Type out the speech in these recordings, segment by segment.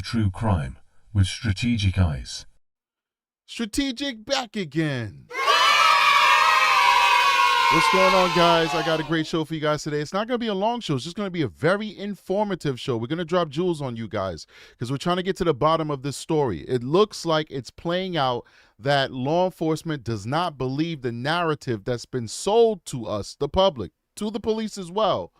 true crime with strategic eyes. Strategic back again. What's going on, guys? I got a great show for you guys today. It's not going to be a long show. It's just going to be a very informative show. We're going to drop jewels on you guys because we're trying to get to the bottom of this story. It looks like it's playing out that law enforcement does not believe the narrative that's been sold to us, the public, to the police as well,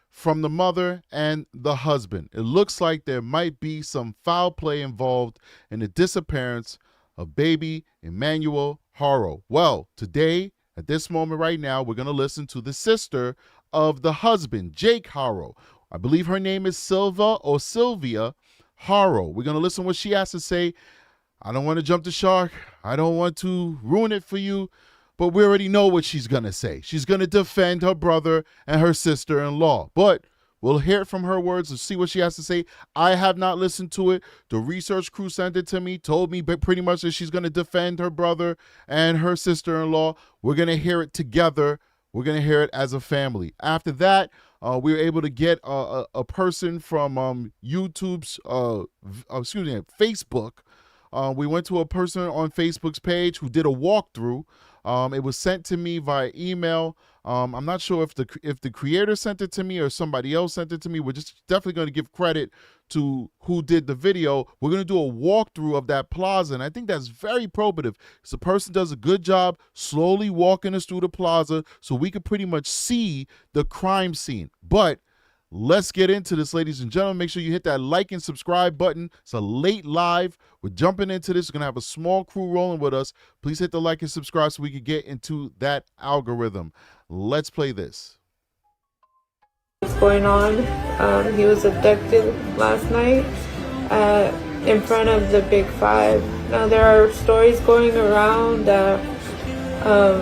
from the mother and the husband. It looks like there might be some foul play involved in the disappearance of baby Emmanuel Haro. Well, today, at this moment right now, we're going to listen to the sister of the husband, Jake Haro. I believe her name is Sylvia Haro. We're going to listen to what she has to say. I don't want to jump the shark. I don't want to ruin it for you, but we already know what she's going to say. She's going to defend her brother and her sister-in-law, but we'll hear it from her words and see what she has to say. I have not listened to it. The research crew sent it to me, told me pretty much that she's going to defend her brother and her sister-in-law. We're going to hear it together. We're going to hear it as a family. After that, we were able to get a person from YouTube's, Facebook. We went to a person on Facebook's page who did a walkthrough. It was sent to me via email. I'm not sure if the creator sent it to me or somebody else sent it to me. We're just definitely going to give credit to who did the video. We're going to do a walkthrough of that plaza, and I think that's very probative. So the person does a good job slowly walking us through the plaza so we could pretty much see the crime scene. But let's get into this, ladies and gentlemen. Make sure you hit that like and subscribe button. It's a late live. We're jumping into this. We're going to have a small crew rolling with us. Please hit the like and subscribe so we can get into that algorithm. Let's play this. What's going on? He was abducted last night in front of the Big Five. Now, there are stories going around that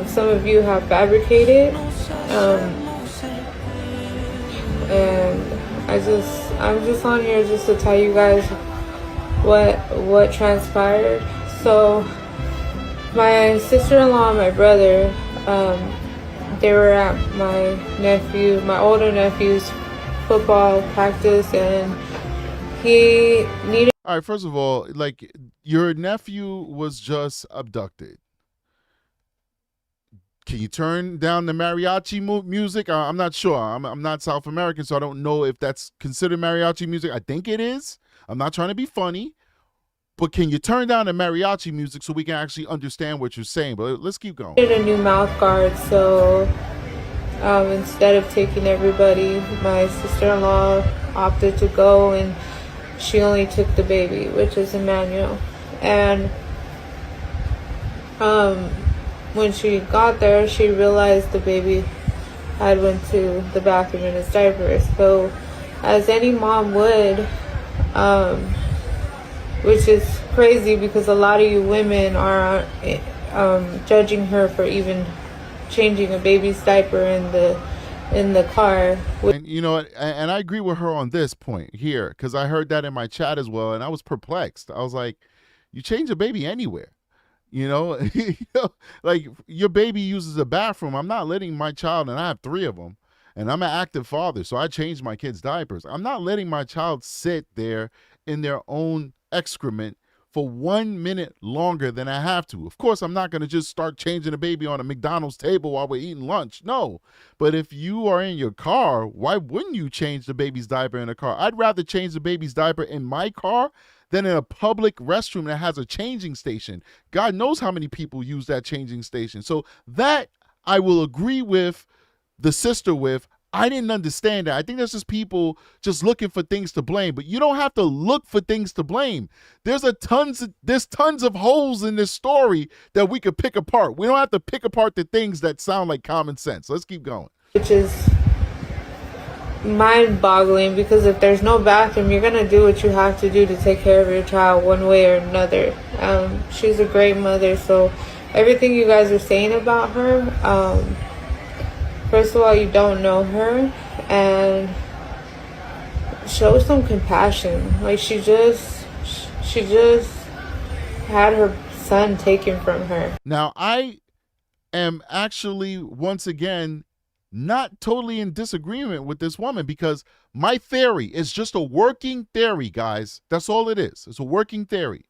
some of you have fabricated. And I'm just on here just to tell you guys what transpired. So my sister-in-law and my brother, they were at my older nephew's football practice, and he needed. All right, first of all, like, your nephew was just abducted. Can you turn down the mariachi music? I'm not sure. I'm not South American, so I don't know if that's considered mariachi music. I think it is. I'm not trying to be funny, but can you turn down the mariachi music so we can actually understand what you're saying? But let's keep going. A new mouth guard, so instead of taking everybody, my sister-in-law opted to go, and she only took the baby, which is Emmanuel. And when she got there, she realized the baby had went to the bathroom in his diaper. So, as any mom would, which is crazy because a lot of you women are judging her for even changing a baby's diaper in the car. And you know, and I agree with her on this point here, because I heard that in my chat as well, and I was perplexed. I was like, you change a baby anywhere. You know, like, your baby uses a bathroom. I'm not letting my child, and I have 3 of them, and I'm an active father, so I change my kids' diapers. I'm not letting my child sit there in their own excrement for 1 minute longer than I have to. Of course, I'm not going to just start changing a baby on a McDonald's table while we're eating lunch. No. But if you are in your car, why wouldn't you change the baby's diaper in a car? I'd rather change the baby's diaper in my car than in a public restroom that has a changing station. God knows how many people use that changing station. So that I will agree with the sister with. I didn't understand that. I think that's just people just looking for things to blame. But you don't have to look for things to blame. There's tons of holes in this story that we could pick apart. We don't have to pick apart the things that sound like common sense. Let's keep going. Which is mind-boggling, because if there's no bathroom, you're gonna do what you have to do to take care of your child one way or another. She's a great mother, so everything you guys are saying about her, first of all, you don't know her, and show some compassion. Like, she just had her son taken from her. Now, I am actually, once again, not totally in disagreement with this woman, because my theory is just a working theory, guys. That's all it is. It's a working theory.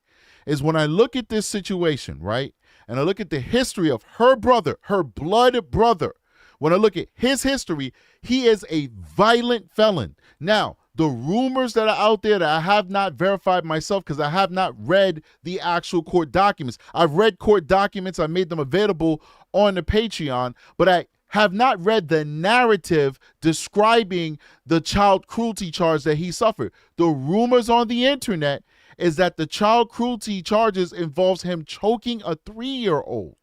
Is when I look at this situation, right, and I look at the history of her brother, her blood brother, when I look at his history, he is a violent felon. Now, the rumors that are out there that I have not verified myself, because I have not read the actual court documents. I've read court documents. I made them available on the Patreon, but I have not read the narrative describing the child cruelty charge that he suffered. The rumors on the internet is that the child cruelty charges involves him choking a 3-year-old.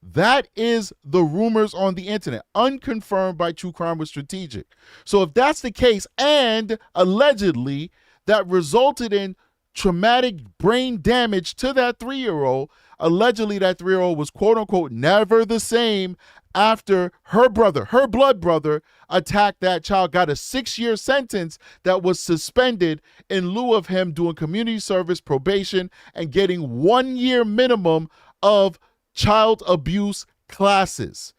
That is the rumors on the internet, unconfirmed by True Crime with Strategic. So if that's the case, and allegedly that resulted in traumatic brain damage to that 3-year-old, allegedly that 3-year-old was quote unquote never the same after her brother, her blood brother, attacked that child, got a 6-year sentence that was suspended in lieu of him doing community service, probation, and getting 1 year minimum of child abuse classes.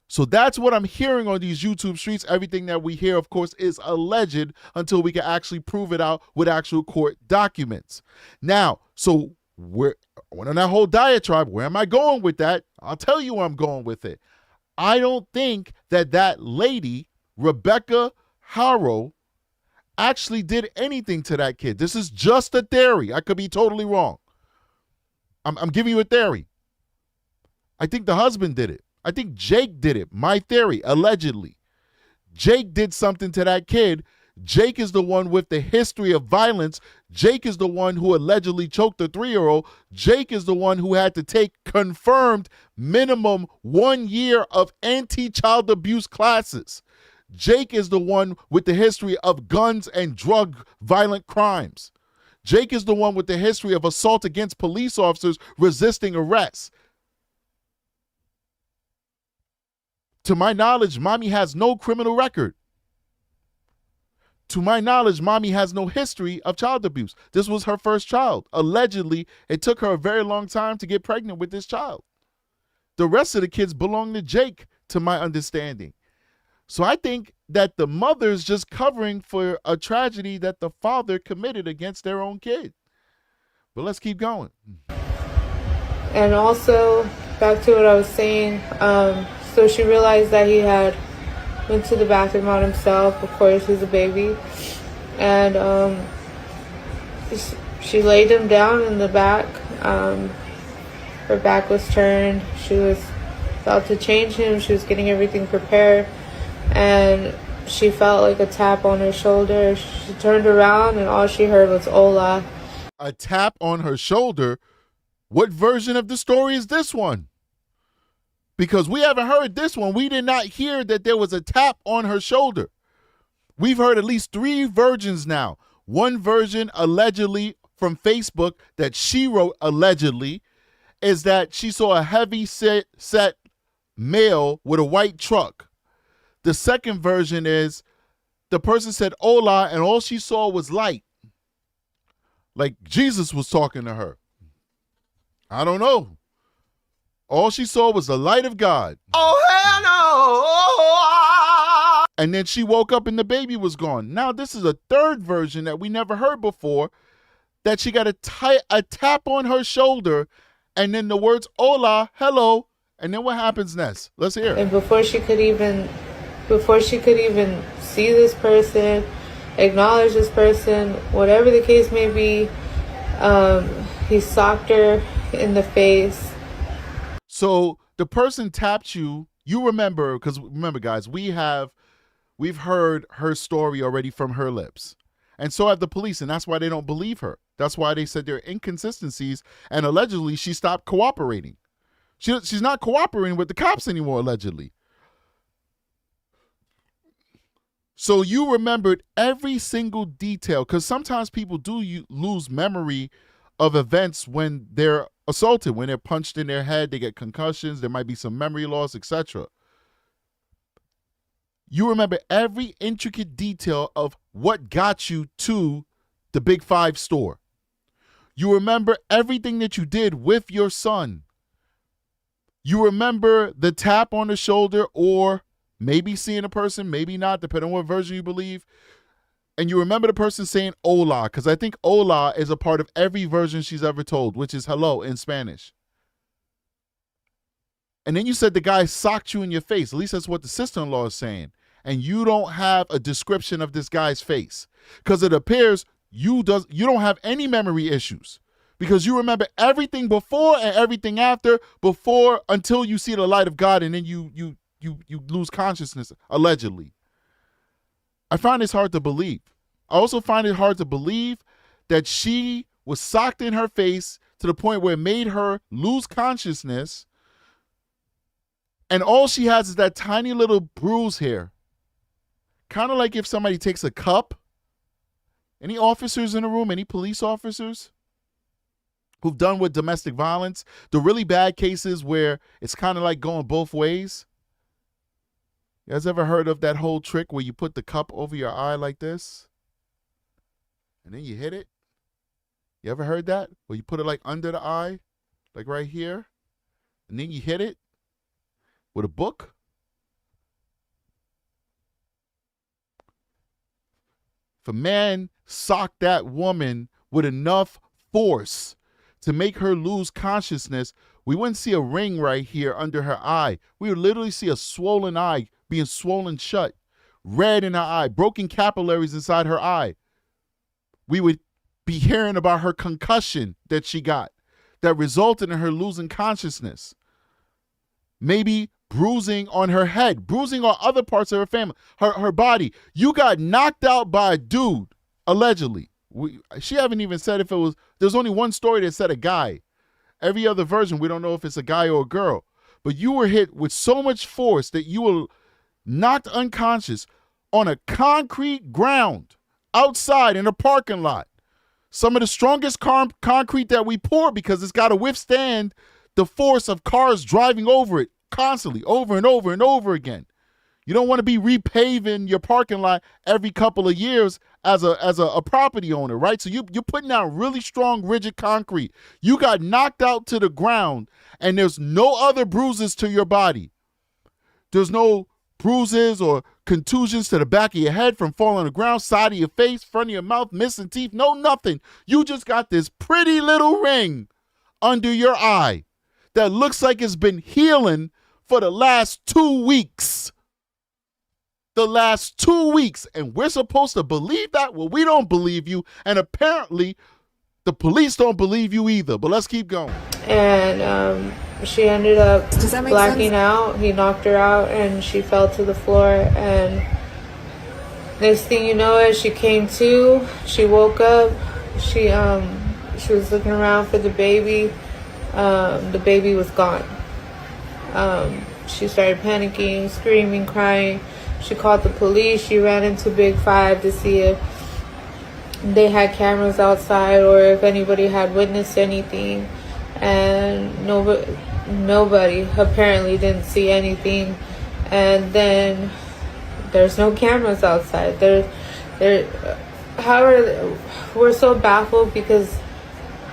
So that's what I'm hearing on these YouTube streets. Everything that we hear, of course, is alleged until we can actually prove it out with actual court documents. Now, so I went on that whole diatribe. Where am I going with that? I'll tell you where I'm going with it. I don't think that lady, Rebecca Haro, actually did anything to that kid. This is just a theory. I could be totally wrong. I'm giving you a theory. I think the husband did it. I think Jake did it. My theory, allegedly. Jake did something to that kid. Jake is the one with the history of violence. Jake is the one who allegedly choked the 3-year-old. Jake is the one who had to take confirmed minimum 1 year of anti-child abuse classes. Jake is the one with the history of guns and drug violent crimes. Jake is the one with the history of assault against police officers resisting arrest. To my knowledge, mommy has no criminal record. To my knowledge, mommy has no history of child abuse. This was her first child. Allegedly, it took her a very long time to get pregnant with this child. The rest of the kids belong to Jake, to my understanding. So I think that the mother's just covering for a tragedy that the father committed against their own kid. But let's keep going. And also, back to what I was saying, so she realized that he had went to the bathroom on himself. Of course, he's a baby. And she laid him down in the back. Her back was turned. She was about to change him. She was getting everything prepared. And she felt like a tap on her shoulder. She turned around and all she heard was hola. A tap on her shoulder? What version of the story is this one? Because we haven't heard this one. We did not hear that there was a tap on her shoulder. We've heard at least 3 versions now. One version, allegedly from Facebook, that she wrote allegedly, is that she saw a heavy set male with a white truck. The second version is the person said hola and all she saw was light. Like Jesus was talking to her. I don't know. All she saw was the light of God. Oh, hell no! And then she woke up and the baby was gone. Now, this is a third version that we never heard before, that she got a tap on her shoulder and then the words hola, hello, and then what happens next? Let's hear it. And before she could even see this person, acknowledge this person, whatever the case may be, he socked her in the face. So the person tapped you. You remember, because remember, guys, we've heard her story already from her lips. And so have the police, and that's why they don't believe her. That's why they said there are inconsistencies, and allegedly she stopped cooperating. She's not cooperating with the cops anymore, allegedly. So you remembered every single detail, because sometimes people do lose memory of events when they're assaulted, when they're punched in their head, they get concussions, there might be some memory loss, etc. You remember every intricate detail of what got you to the Big 5 store. You remember everything that you did with your son. You remember the tap on the shoulder or maybe seeing a person, maybe not, depending on what version you believe. And you remember the person saying hola, because I think hola is a part of every version she's ever told, which is hello in Spanish. And then you said the guy socked you in your face. At least that's what the sister-in-law is saying. And you don't have a description of this guy's face, because it appears you don't have any memory issues, because you remember everything before and everything after, until you see the light of God, and then you lose consciousness, allegedly. I find this hard to believe. I also find it hard to believe that she was socked in her face to the point where it made her lose consciousness, and all she has is that tiny little bruise here. Kind of like if somebody takes a cup. Any officers in the room? Any police officers who've done with domestic violence? The really bad cases where it's kind of like going both ways. You guys ever heard of that whole trick where you put the cup over your eye like this? And then you hit it? You ever heard that? Where you put it like under the eye? Like right here? And then you hit it with a book? If a man socked that woman with enough force to make her lose consciousness, we wouldn't see a ring right here under her eye. We would literally see a swollen eye being swollen shut, red in her eye, broken capillaries inside her eye. We would be hearing about her concussion that she got that resulted in her losing consciousness. Maybe bruising on her head, bruising on other parts of her family, her body. You got knocked out by a dude, allegedly. She haven't even said if it was, there's only one story that said a guy. Every other version, we don't know if it's a guy or a girl. But you were hit with so much force that you were knocked unconscious on a concrete ground outside in a parking lot. Some of the strongest concrete that we pour, because it's got to withstand the force of cars driving over it constantly, over and over and over again. You don't want to be repaving your parking lot every couple of years as a property owner, right? So you're putting down really strong, rigid concrete. You got knocked out to the ground, and there's no other bruises to your body. There's no bruises or contusions to the back of your head from falling on the ground, side of your face, front of your mouth, missing teeth, no nothing. You just got this pretty little ring under your eye that looks like it's been healing for the last 2 weeks. The last 2 weeks. And we're supposed to believe that? Well, we don't believe you. And apparently, the police don't believe you either. But let's keep going. And she ended up blacking out. He knocked her out, and she fell to the floor. And next thing you know, as she came to, she woke up. She was looking around for the baby. The baby was gone. She started panicking, screaming, crying. She called the police. She ran into Big Five to see if they had cameras outside or if anybody had witnessed anything. And nobody apparently didn't see anything. And then there's no cameras outside. We're so baffled because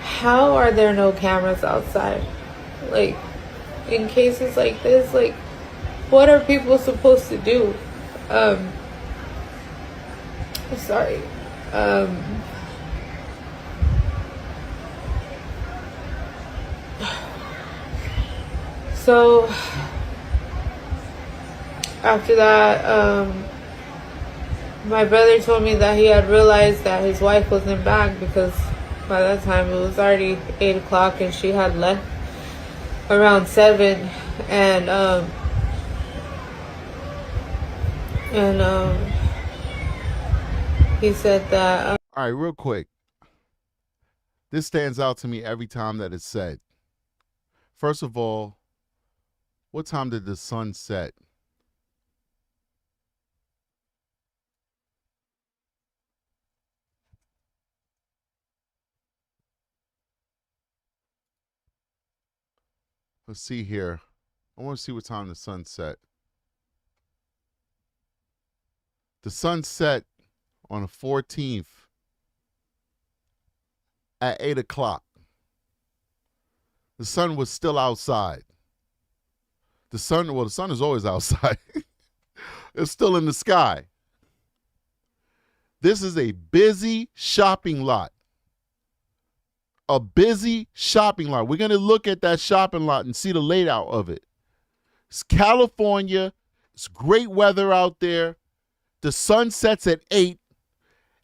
how are there no cameras outside? Like, in cases like this, like, what are people supposed to do? Sorry. So after that, my brother told me that he had realized that his wife wasn't back, because by that time it was already 8 o'clock and she had left around 7. And he said that all right, real quick, this stands out to me every time that it's said. First of all, what time did the sun set? Let's see here. I want to see what time the sun set. The sun set on the 14th at 8 o'clock. The sun was still outside. The sun is always outside. It's still in the sky. This is a busy shopping lot. A busy shopping lot. We're going to look at that shopping lot and see the layout of it. It's California. It's great weather out there. The sun sets at 8.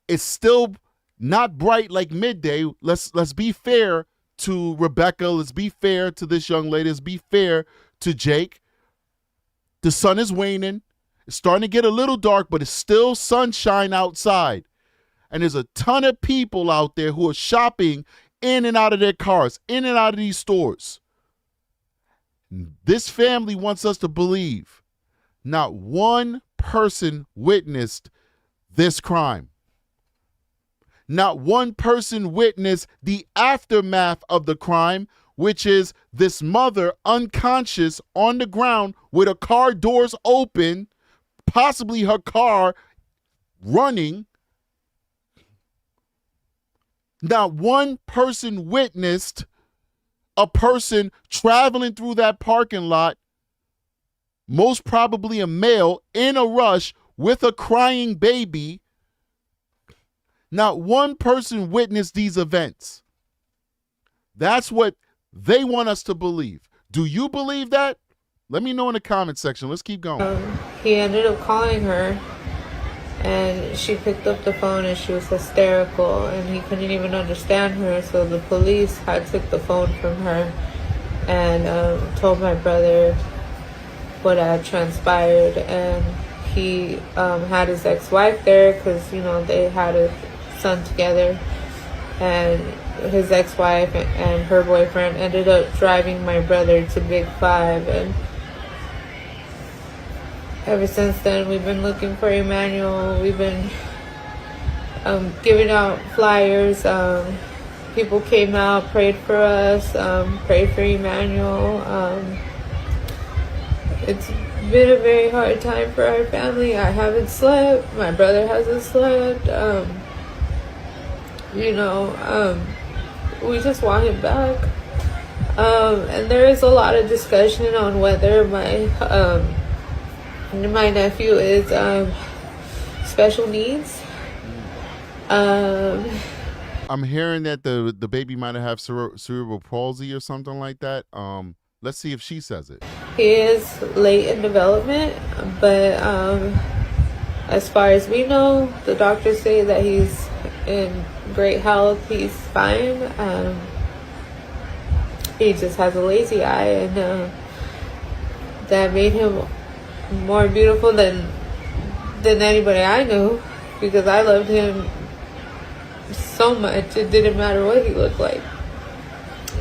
It's still not bright like midday. Let's be fair to Rebecca. Let's be fair to this young lady. Let's be fair to Jake. The sun is waning. It's starting to get a little dark, but it's still sunshine outside. And there's a ton of people out there who are shopping in and out of their cars, in and out of these stores. This family wants us to believe not one person witnessed this crime. Not one person witnessed the aftermath of the crime, which is this mother unconscious on the ground with her car doors open, possibly her car running. Not one person witnessed a person traveling through that parking lot, most probably a male, in a rush with a crying baby. Not one person witnessed these events. That's what they want us to believe. Do you believe that? Let me know in the comment section. Let's keep going. He ended up calling her, and she picked up the phone and she was hysterical, and he couldn't even understand her. So the police had took the phone from her and told my brother what had transpired. And he had his ex-wife there because, you know, they had a son together. And his ex-wife and her boyfriend ended up driving my brother to Big Five. And ever since then, we've been looking for Emmanuel. We've been giving out flyers. People came out, prayed for us, prayed for Emmanuel. It's been a very hard time for our family. I haven't slept. My brother hasn't slept. We just want him back. And there is a lot of discussion on whether my nephew is special needs. I'm hearing that the baby might have cerebral palsy or something like that. Let's see if she says it. He is late in development, but as far as we know, the doctors say that he's in great health. He's fine. He just has a lazy eye, and that made him more beautiful than anybody I knew, because I loved him so much. It didn't matter what he looked like.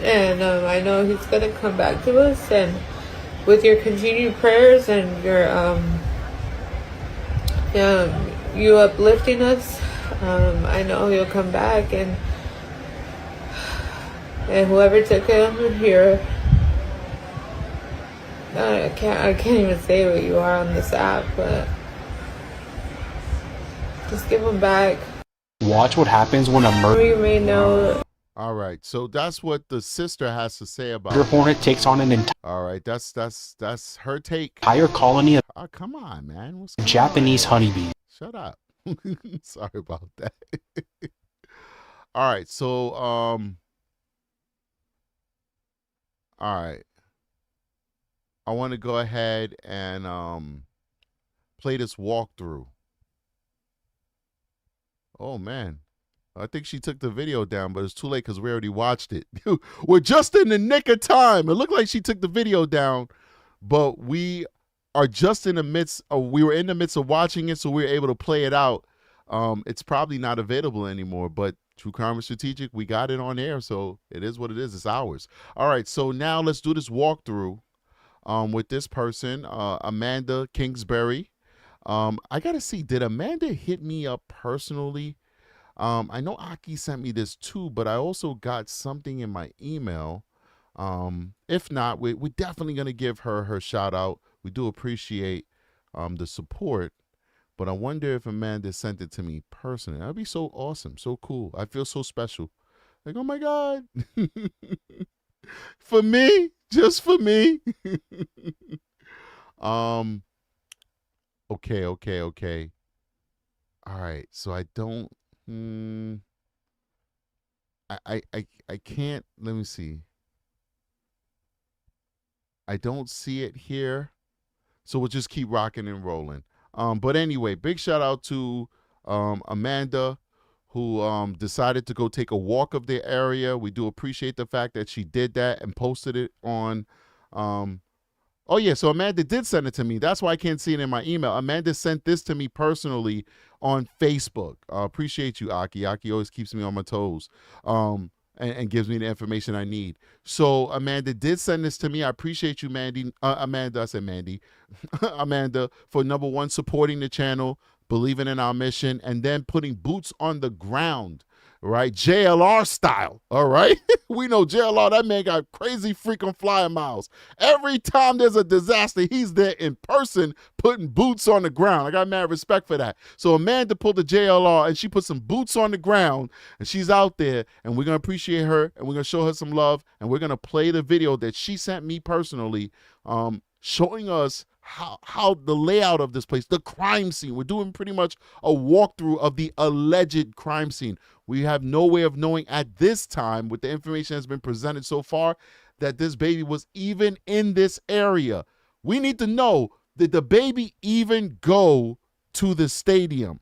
And I know he's gonna come back to us, and with your continued prayers and your you uplifting us, I know he'll come back. And whoever took him here, I can't even say what you are on this app, but just give him back. Watch what happens when a murder. You may know. All right, so that's what the sister has to say about Murder hornet takes on an All right, that's her take. entire colony of Oh, come on, man. What's going Japanese on? honeybees. Shut up. Sorry about that. All right, so all right. I want to go ahead and play this walkthrough. Oh man. I think she took the video down, but it's too late because we already watched it. We're just in the nick of time. It looked like she took the video down, but we are just in the midst of, we were in the midst of watching it, so we were able to play it out. It's probably not available anymore, but True Crime and Strategic, we got it on air, so it is what it is. It's ours. All right, so now let's do this walkthrough with this person, Amanda Kingsbury. I got to see, did Amanda hit me up personally? I know Aki sent me this too, but I also got something in my email. If not, we're definitely going to give her shout out. We do appreciate the support, but I wonder if Amanda sent it to me personally. That'd be so awesome, so cool. I feel so special. Like, oh my God. For me, just for me. Okay. All right. So I don't. I can't. Let me see. I don't see it here. So we'll just keep rocking and rolling. But anyway, big shout out to Amanda, who decided to go take a walk of the area. We do appreciate the fact that she did that and posted it on. Oh yeah, so Amanda did send it to me. That's why I can't see it in my email. Amanda sent this to me personally on Facebook. Appreciate you, Aki. Aki always keeps me on my toes. And gives me the information I need. So Amanda did send this to me. I appreciate you, Mandy. Amanda, I said Mandy. Amanda, for number one, supporting the channel, believing in our mission, and then putting boots on the ground, right? JLR style, all right? We know JLR, that man got crazy freaking flying miles. Every time there's a disaster, he's there in person putting boots on the ground. I got mad respect for that. So Amanda pulled the JLR and she put some boots on the ground and she's out there, and we're going to appreciate her and we're going to show her some love, and we're going to play the video that she sent me personally, showing us how the layout of this place, the crime scene. We're doing pretty much a walkthrough of the alleged crime scene. We have no way of knowing at this time, with the information that's been presented so far, that this baby was even in this area. We need to know, did the baby even go to the stadium?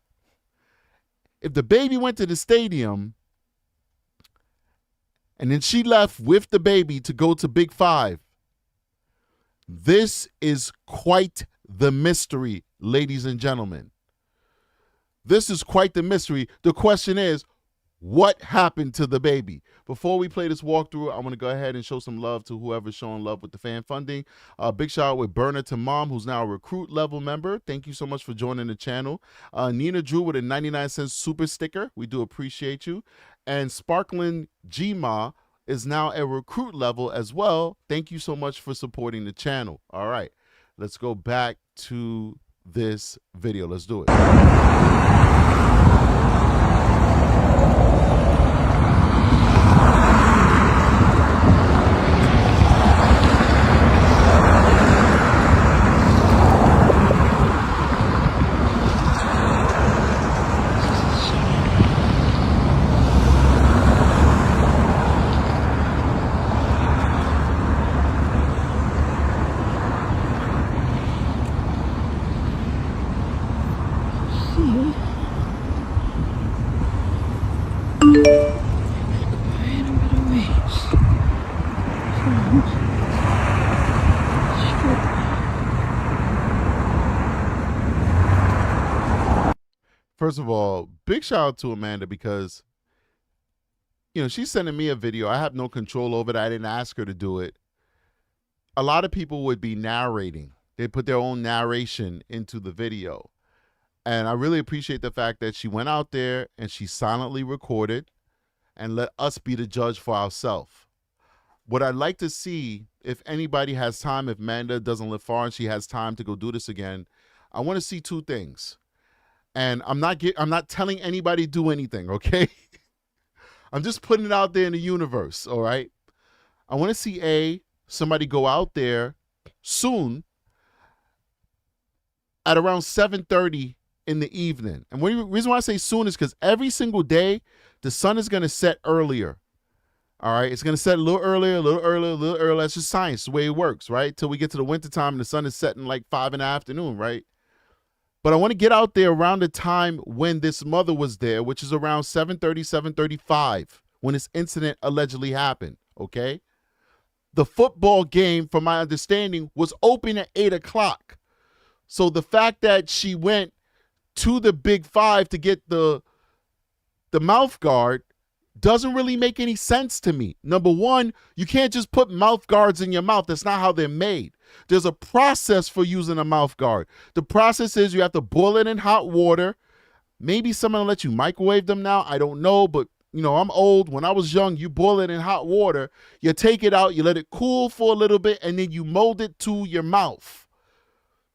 If the baby went to the stadium and then she left with the baby to go to Big Five, this is quite the mystery, ladies and gentlemen. This is quite the mystery. The question is, what happened to the baby? Before we play this walkthrough, I want to go ahead and show some love to whoever's showing love with the fan funding. Big shout out with Burner to Mom, who's now a recruit level member. Thank you so much for joining the channel. Nina Drew with a 99-cent super sticker. We do appreciate you. And Sparkling Gma is now a recruit level as well. Thank you so much for supporting the channel. All right, let's go back to this video. Let's do it. First of all, big shout out to Amanda, because, you know, she's sending me a video. I have no control over it. I didn't ask her to do it. A lot of people would be narrating. They put their own narration into the video. And I really appreciate the fact that she went out there and she silently recorded and let us be the judge for ourselves. What I'd like to see, if anybody has time, if Amanda doesn't live far and she has time to go do this again, I want to see two things. And I'm not telling anybody to do anything, okay? I'm just putting it out there in the universe, all right? I want to see somebody go out there soon at around 7:30 in the evening. And the reason why I say soon is because every single day, the sun is going to set earlier. All right, it's going to set a little earlier, a little earlier, a little earlier. That's just science, the way it works, right? Till we get to the wintertime and the sun is setting like 5 in the afternoon, right? But I want to get out there around the time when this mother was there, which is around 7:30, 7:35, when this incident allegedly happened, okay? The football game, from my understanding, was open at 8 o'clock. So the fact that she went to the Big Five to get the mouth guard doesn't really make any sense to me. Number one, you can't just put mouth guards in your mouth. That's not how they're made. There's a process for using a mouth guard. The process is you have to boil it in hot water. Maybe someone will let you microwave them now. I don't know, but you know, I'm old. When I was young, you boil it in hot water, you take it out, you let it cool for a little bit, and then you mold it to your mouth.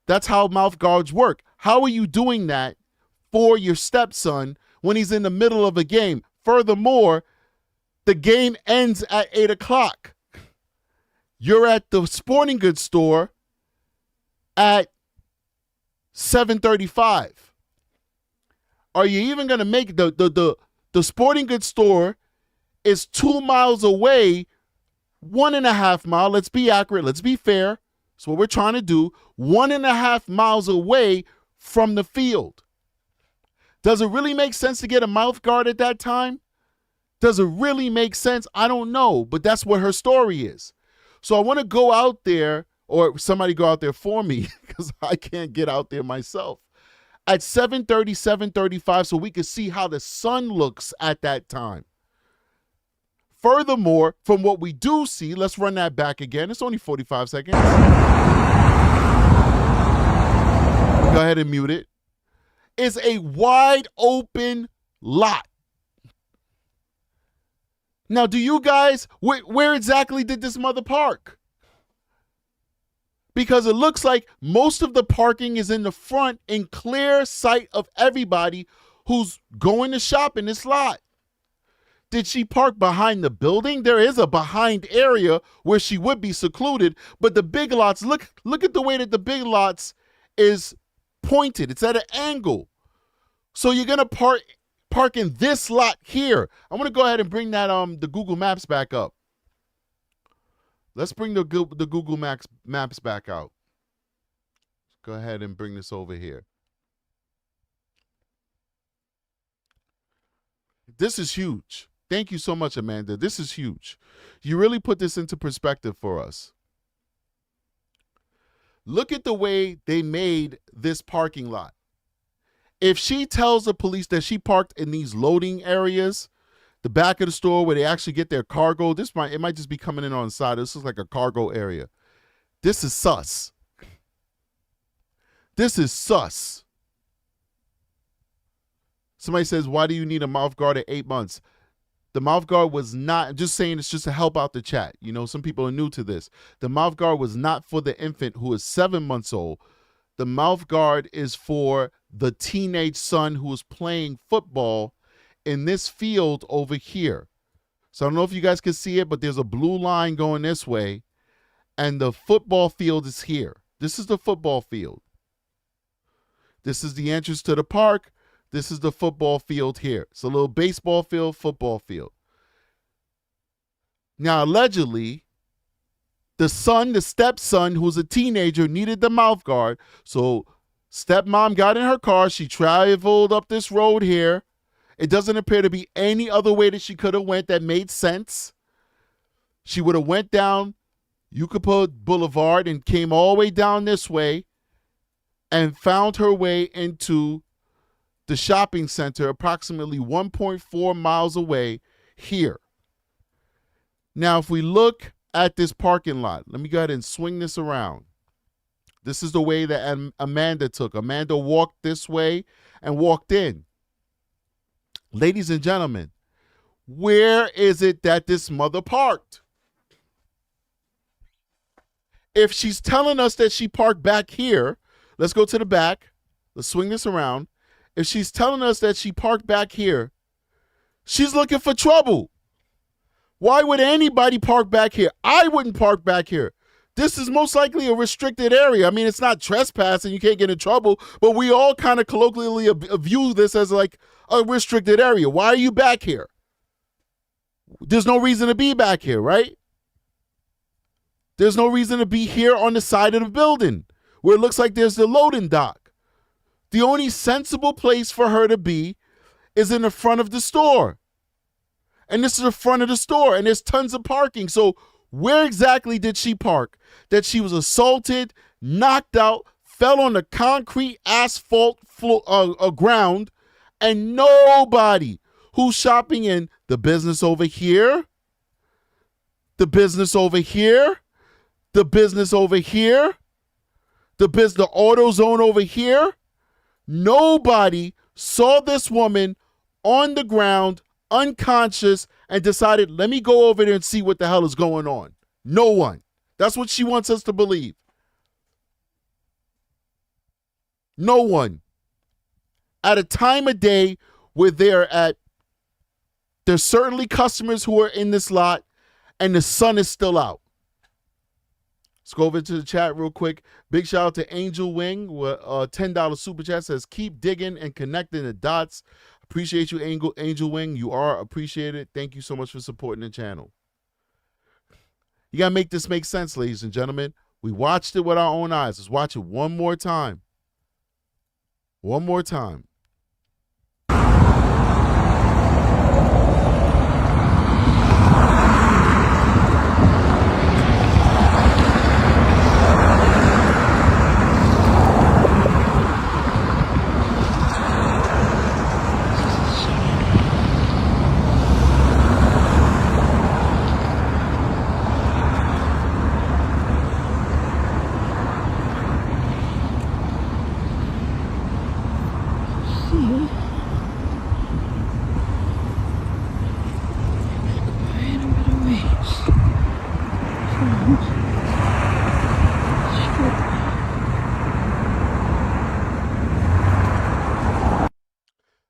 That's how mouth guards work. How are you doing that for your stepson when he's in the middle of a game? Furthermore, the game ends at 8 o'clock. You're at the sporting goods store at 7:35. Are you even going to make the sporting goods store is 2 miles away, 1.5 miles. Let's be accurate. Let's be fair. That's what we're trying to do. 1.5 miles away from the field. Does it really make sense to get a mouth guard at that time? Does it really make sense? I don't know, but that's what her story is. So I want to go out there, or somebody go out there for me, because I can't get out there myself, at 7:30, 7:35, so we can see how the sun looks at that time. Furthermore, from what we do see, let's run that back again. It's only 45 seconds. Go ahead and mute it. It's a wide open lot. Now, do you guys, where exactly did this mother park? Because it looks like most of the parking is in the front in clear sight of everybody who's going to shop in this lot. Did she park behind the building? There is a behind area where she would be secluded, but the big lots, look at the way that the big lots is pointed. It's at an angle. So you're going to park in this lot here. I'm going to go ahead and bring that the Google Maps back up. Let's bring the Google Maps back out. Go ahead and bring this over here. This is huge. Thank you so much, Amanda. This is huge. You really put this into perspective for us. Look at the way they made this parking lot. If she tells the police that she parked in these loading areas, the back of the store where they actually get their cargo, it might just be coming in on the side. This is like a cargo area. This is sus. This is sus. Somebody says, why do you need a mouth guard at 8 months? The mouth guard was not, I'm just saying it's just to help out the chat. You know, some people are new to this. The mouth guard was not for the infant who is 7 months old. The mouth guard is for the teenage son who is playing football in this field over here. So I don't know if you guys can see it, but there's a blue line going this way, and the football field is here. This is the football field. This is the entrance to the park. This is the football field here. It's a little baseball field, football field. Now, allegedly, the stepson, who's a teenager, needed the mouth guard. So stepmom got in her car. She traveled up this road here. It doesn't appear to be any other way that she could have went that made sense. She would have went down Yucaipa Boulevard and came all the way down this way and found her way into the shopping center approximately 1.4 miles away here. Now, if we look at this parking lot, let me go ahead and swing this around. This is the way that Amanda took. Amanda walked this way and walked in. Ladies and gentlemen, where is it that this mother parked? If she's telling us that she parked back here, let's go to the back. Let's swing this around. If she's telling us that she parked back here, she's looking for trouble. Why would anybody park back here? I wouldn't park back here. This is most likely a restricted area. I mean, it's not trespassing. You can't get in trouble, but we all kind of colloquially view this as like a restricted area. Why are you back here? There's no reason to be back here, right? There's no reason to be here on the side of the building where it looks like there's the loading dock. The only sensible place for her to be is in the front of the store. And this is the front of the store, and there's tons of parking. So where exactly did she park? That she was assaulted, knocked out, fell on the concrete asphalt ground, and nobody who's shopping in the business over here, the business over here, the business over here, the auto zone over here, nobody saw this woman on the ground, unconscious, and decided, let me go over there and see what the hell is going on. No one. That's what she wants us to believe. No one. At a time of day where there's certainly customers who are in this lot and the sun is still out. Let's go over to the chat real quick. Big shout out to Angel Wing with $10 super chat. Says, keep digging and connecting the dots. Appreciate you, Angel Wing. You are appreciated. Thank you so much for supporting the channel. You got to make this make sense, ladies and gentlemen. We watched it with our own eyes. Let's watch it one more time. One more time.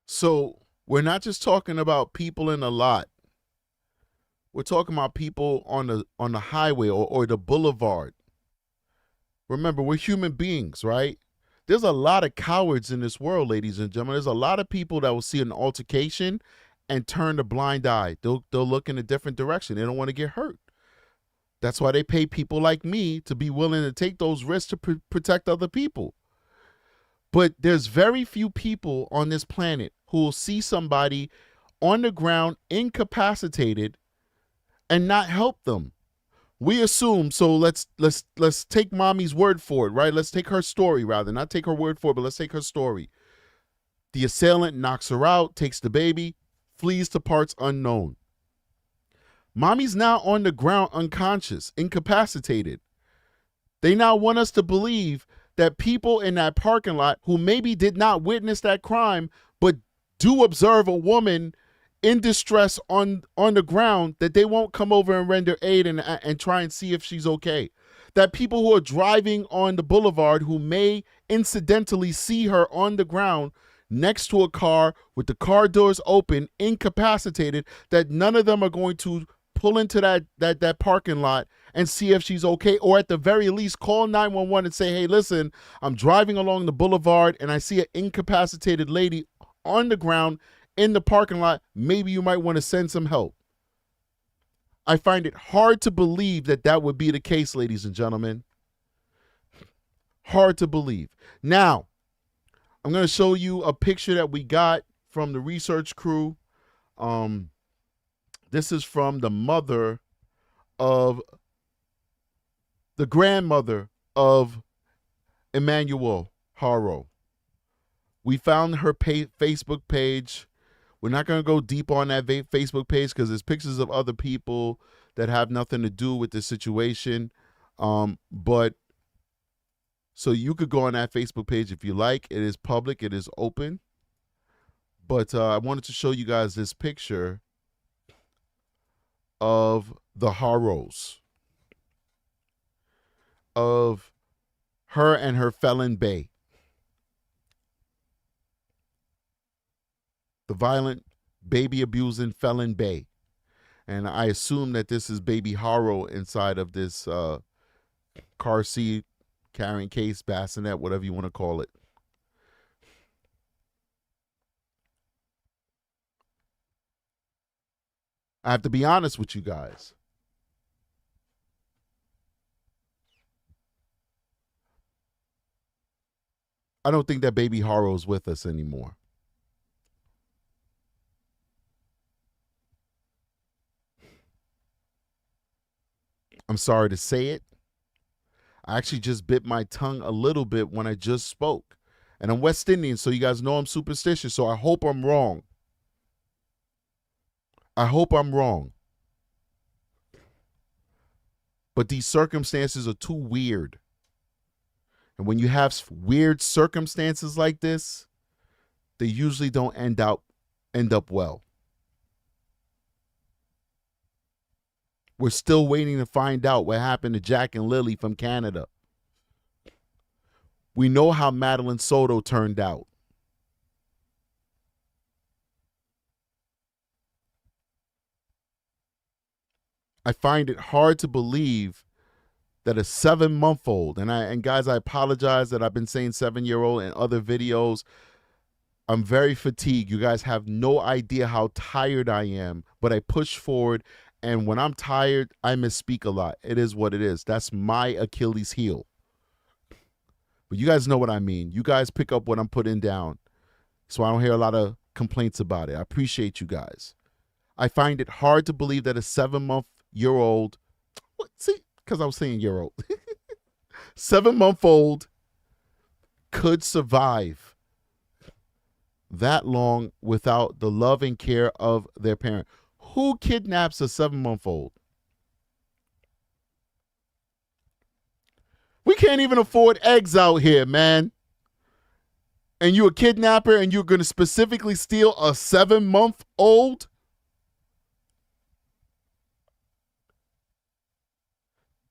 So we're not just talking about people in a lot. We're talking about people on the highway or the boulevard. Remember, we're human beings, right? There's a lot of cowards in this world, ladies and gentlemen. There's a lot of people that will see an altercation and turn a blind eye. They'll look in a different direction. They don't want to get hurt. That's why they pay people like me to be willing to take those risks to protect other people. But there's very few people on this planet who will see somebody on the ground incapacitated and not help them. We assume, so let's take mommy's word for it, right? Let's take her story, rather. Not take her word for it, but let's take her story. The assailant knocks her out, takes the baby, flees to parts unknown. Mommy's now on the ground unconscious, incapacitated. They now want us to believe that people in that parking lot who maybe did not witness that crime, but do observe a woman in distress on the ground, that they won't come over and render aid and try and see if she's okay. That people who are driving on the boulevard who may incidentally see her on the ground next to a car with the car doors open, incapacitated, that none of them are going to pull into that parking lot and see if she's okay, or at the very least call 911 and say, hey, listen, I'm driving along the boulevard and I see an incapacitated lady on the ground in the parking lot. Maybe you might want to send some help. I find it hard to believe that that would be the case, ladies and gentlemen. Hard to believe. Now, I'm going to show you a picture that we got from the research crew. This is from the mother of the grandmother of Emmanuel Haro. We found her Facebook page. We're not going to go deep on that Facebook page because there's pictures of other people that have nothing to do with the situation. But so you could go on that Facebook page if you like. It is public. It is open. But I wanted to show you guys this picture of the Haros, of her and her felon bae. The violent, baby abusing felon bae. And I assume that this is baby Haro inside of this car seat, carrying case, bassinet, whatever you want to call it. I have to be honest with you guys. I don't think that baby Haro is with us anymore. I'm sorry to say it. I actually just bit my tongue a little bit when I just spoke. And I'm West Indian, so you guys know I'm superstitious, so I hope I'm wrong. I hope I'm wrong. But these circumstances are too weird. And when you have weird circumstances like this, they usually don't end up well. We're still waiting to find out what happened to Jack and Lily from Canada. We know how Madeline Soto turned out. I find it hard to believe that a 7-month-old, and guys, I apologize that I've been saying 7-year-old in other videos. I'm very fatigued. You guys have no idea how tired I am, but I push forward, and when I'm tired, I misspeak a lot. It is what it is. That's my Achilles heel. But you guys know what I mean. You guys pick up what I'm putting down, so I don't hear a lot of complaints about it. I appreciate you guys. I find it hard to believe that a 7-month-year-old, see, because I was saying year old, 7-month-old could survive that long without the love and care of their parent. Who kidnaps a 7-month-old? We can't even afford eggs out here, man. And you're a kidnapper and you're going to specifically steal a 7-month-old?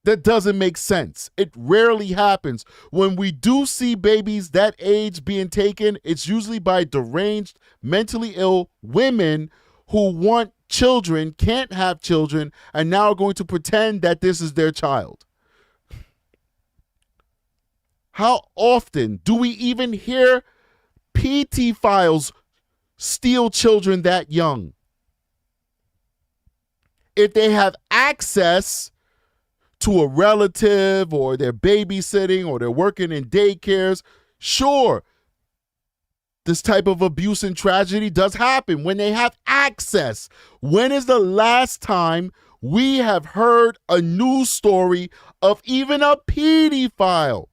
That doesn't make sense. It rarely happens. When we do see babies that age being taken, it's usually by deranged, mentally ill women who want children, can't have children, and now are going to pretend that this is their child. How often do we even hear PT files steal children that young? If they have access to a relative, or they're babysitting, or they're working in daycares, sure, this type of abuse and tragedy does happen when they have access. When is the last time we have heard a news story of even a pedophile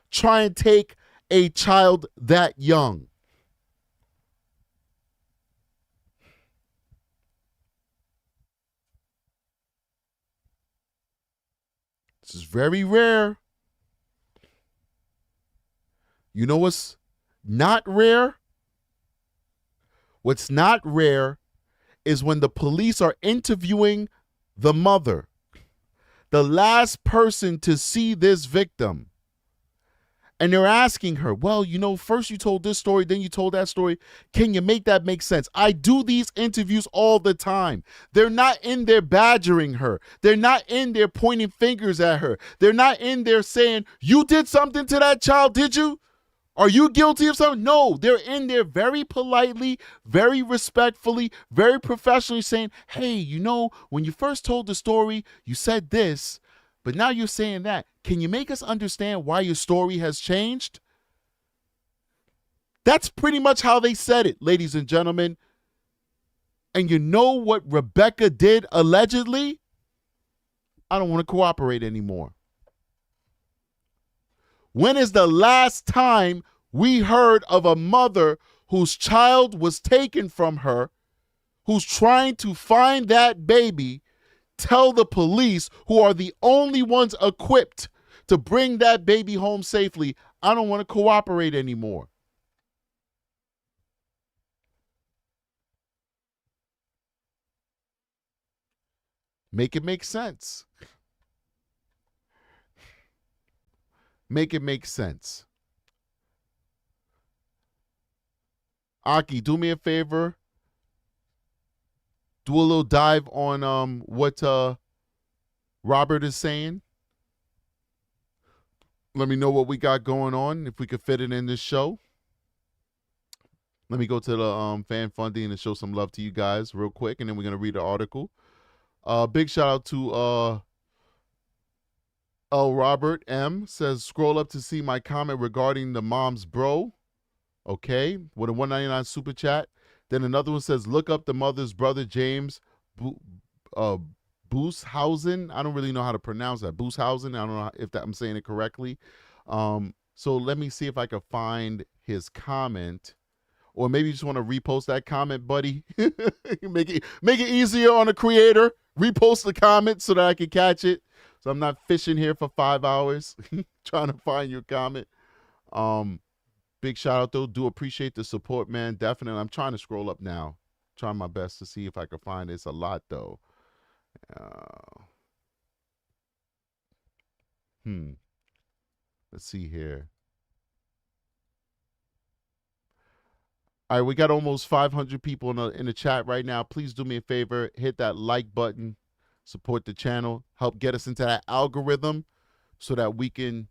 try and take a child that young? This is very rare. You know what's not rare? What's not rare is when the police are interviewing the mother, the last person to see this victim. And they're asking her, well, you know, first you told this story, then you told that story. Can you make that make sense? I do these interviews all the time. They're not in there badgering her. They're not in there pointing fingers at her. They're not in there saying, you did something to that child, did you? Are you guilty of something? No, they're in there very politely, very respectfully, very professionally saying, hey, you know, when you first told the story, you said this, but now you're saying that. Can you make us understand why your story has changed? That's pretty much how they said it, ladies and gentlemen. And you know what Rebecca did allegedly? I don't want to cooperate anymore. When is the last time we heard of a mother whose child was taken from her, who's trying to find that baby, tell the police, who are the only ones equipped to bring that baby home safely, I don't want to cooperate anymore? Make it make sense. Make it make sense. Aki, do me a favor. Do a little dive on what Robert is saying. Let me know what we got going on, if we could fit it in this show. Let me go to the fan funding and show some love to you guys real quick, and then we're going to read the article. Big shout out to L. Robert M. says, scroll up to see my comment regarding the mom's bro. Okay, with a $1.99 super chat. Then another one says, look up the mother's brother, James Booshausen. I don't really know how to pronounce that. Booshausen. I don't know if I'm saying it correctly. So let me see if I can find his comment. Or maybe you just want to repost that comment, buddy. make it easier on the creator. Repost the comment so that I can catch it. So I'm not fishing here for 5 hours trying to find your comment. Big shout out, though. Do appreciate the support, man. Definitely. I'm trying to scroll up now. Trying my best to see if I can find it. It's a lot, though. Let's see here. All right, we got almost 500 people in the chat right now. Please do me a favor. Hit that like button. Support the channel. Help get us into that algorithm so that we can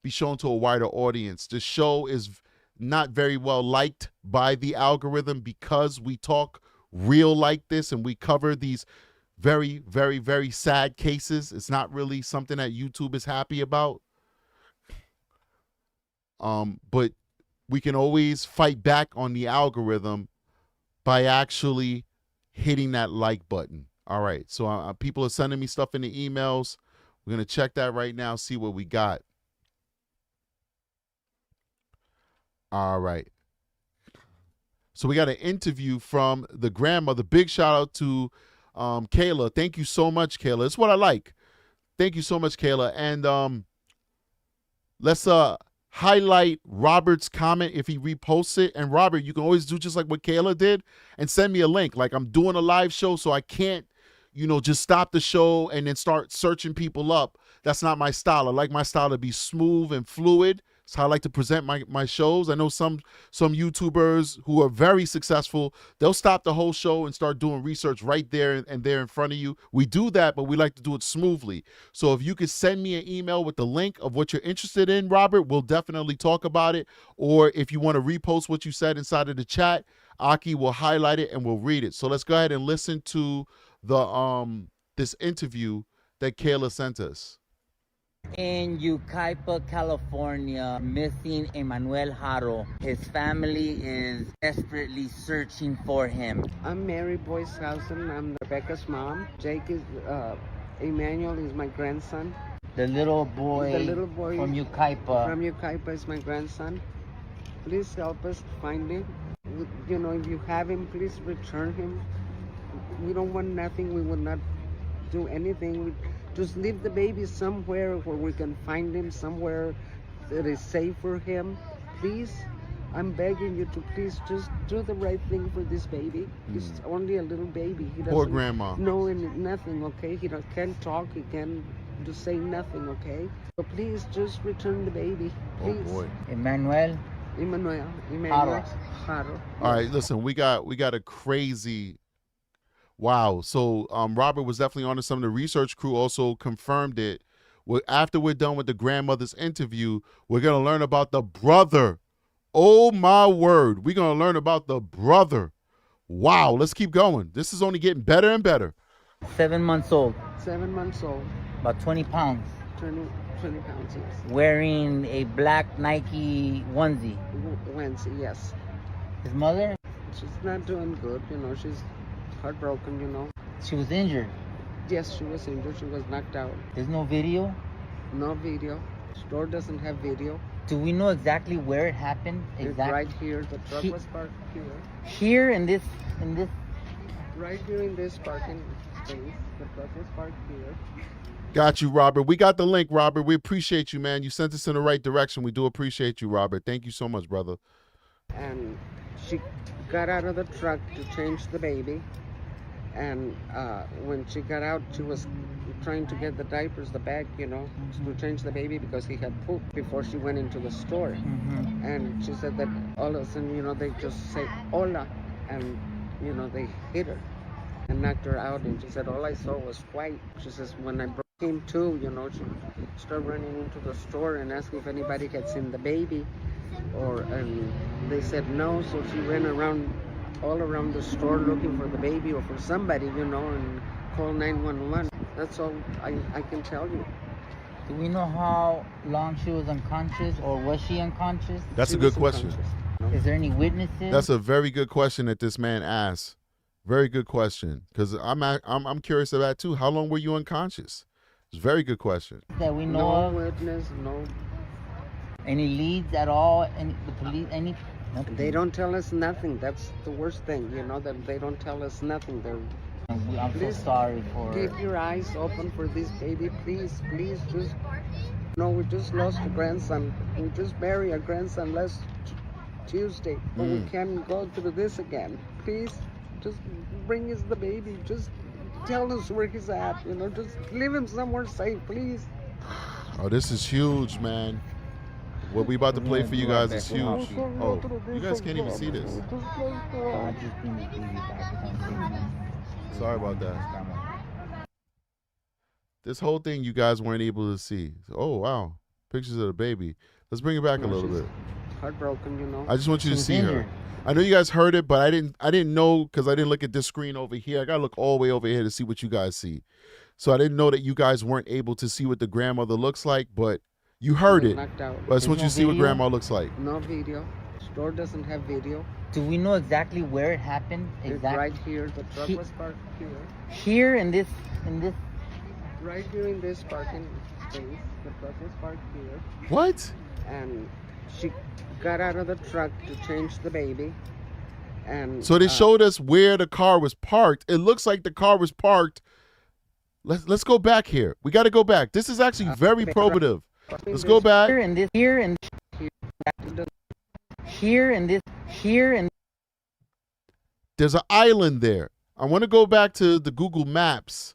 be shown to a wider audience. The show is not very well liked by the algorithm because we talk real like this and we cover these very, very, very sad cases. It's not really something that YouTube is happy about. But we can always fight back on the algorithm by actually hitting that like button. All right, so people are sending me stuff in the emails. We're going to check that right now, see what we got. All right. So we got an interview from the grandmother. Big shout out to Kayla. Thank you so much, Kayla. It's what I like. Thank you so much, Kayla. And let's highlight Robert's comment if he reposts it. And Robert, you can always do just like what Kayla did and send me a link. Like, I'm doing a live show, so I can't, just stop the show and then start searching people up. That's not my style. I like my style to be smooth and fluid. That's how I like to present my shows. I know some YouTubers who are very successful, they'll stop the whole show and start doing research right there and there in front of you. We do that, but we like to do it smoothly. So if you could send me an email with the link of what you're interested in, Robert, we'll definitely talk about it. Or if you want to repost what you said inside of the chat, Aki will highlight it and we'll read it. So let's go ahead and listen to the this interview that Kayla sent us. In Yucaipa, California, missing Emmanuel Haro. His family is desperately searching for him. I'm Mary Boyshausen. I'm Rebecca's mom. Jake is, Emmanuel is my grandson. The little boy from Yucaipa. From Yucaipa is my grandson. Please help us find him. If you have him, please return him. We don't want nothing. We will not do anything. Just leave the baby somewhere where we can find him, somewhere that is safe for him. Please, I'm begging you to please just do the right thing for this baby. He's only a little baby. He doesn't Poor grandma. know nothing, okay? He can't talk. He can't just say nothing, okay? So please just return the baby, please. Oh boy. Emmanuel Haro. All right, listen, we got a crazy. Wow. So Robert was definitely on to some of the research crew also confirmed it. After we're done with the grandmother's interview, we're going to learn about the brother. Oh, my word. We're going to learn about the brother. Wow. Let's keep going. This is only getting better and better. 7 months old. 7 months old. About 20 pounds. 20 pounds, yes. Wearing a black Nike onesie. Onesie, yes. His mother? She's not doing good, she's heartbroken, She was injured. Yes, she was injured. She was knocked out. There's no video? No video. Store doesn't have video. Do we know exactly where it happened? It's right here. The truck was parked here. Here in this Right here in this parking space. The truck was parked here. Got you, Robert. We got the link, Robert. We appreciate you, man. You sent us in the right direction. We do appreciate you, Robert. Thank you so much, brother. And she got out of the truck to change the baby. And when she got out, she was trying to get the diapers, the bag, to change the baby because he had pooped before she went into the store. And she said that all of a sudden, they just say, hola. And, they hit her and knocked her out. And she said, all I saw was white. She says, when I came to, she started running into the store and asked if anybody had seen the baby. And they said no, so she ran all around the store looking for the baby or for somebody, and call 911. That's all I can tell you. Do we know how long she was unconscious, or was she unconscious? That's a good question. Is there any witnesses? That's a very good question that this man asked. Very good question, because I'm curious about that too. How long were you unconscious? It's a very good question. That we know of? No witness, no. Any leads at all? The police? Any? Nothing. They don't tell us nothing. That's the worst thing, that they don't tell us nothing. I'm so sorry for. Keep your eyes open for this baby, please, just. No, we just lost a grandson. We just buried a grandson last Tuesday, but we can't go through this again. Please, just bring us the baby. Just tell us where he's at. Just leave him somewhere safe, please. Oh, this is huge, man. What we about to play for you guys is huge. Oh, you guys can't even see this. Sorry about that. This whole thing you guys weren't able to see. Oh, wow. Pictures of the baby. Let's bring it back a little bit. Heartbroken, you know. I just want you to She's see her. injured. I know you guys heard it, but I didn't know because I didn't look at this screen over here. I gotta look all the way over here to see what you guys see. So I didn't know that you guys weren't able to see what the grandmother looks like, but you heard it. Knocked out. But I just want you to see what video? grandma looks like. No video. Store doesn't have video. Do we know exactly where it happened? It's Exactly. right here. The truck was parked here. Here in this. Right here in this parking space. The truck was parked here. What? And she got out of the truck to change the baby. And So they showed us where the car was parked. It looks like the car was parked. Let's go back here. We got to go back. This is actually very probative. Let's go back. Here in this. Here in There's an island there. I want to go back to the Google Maps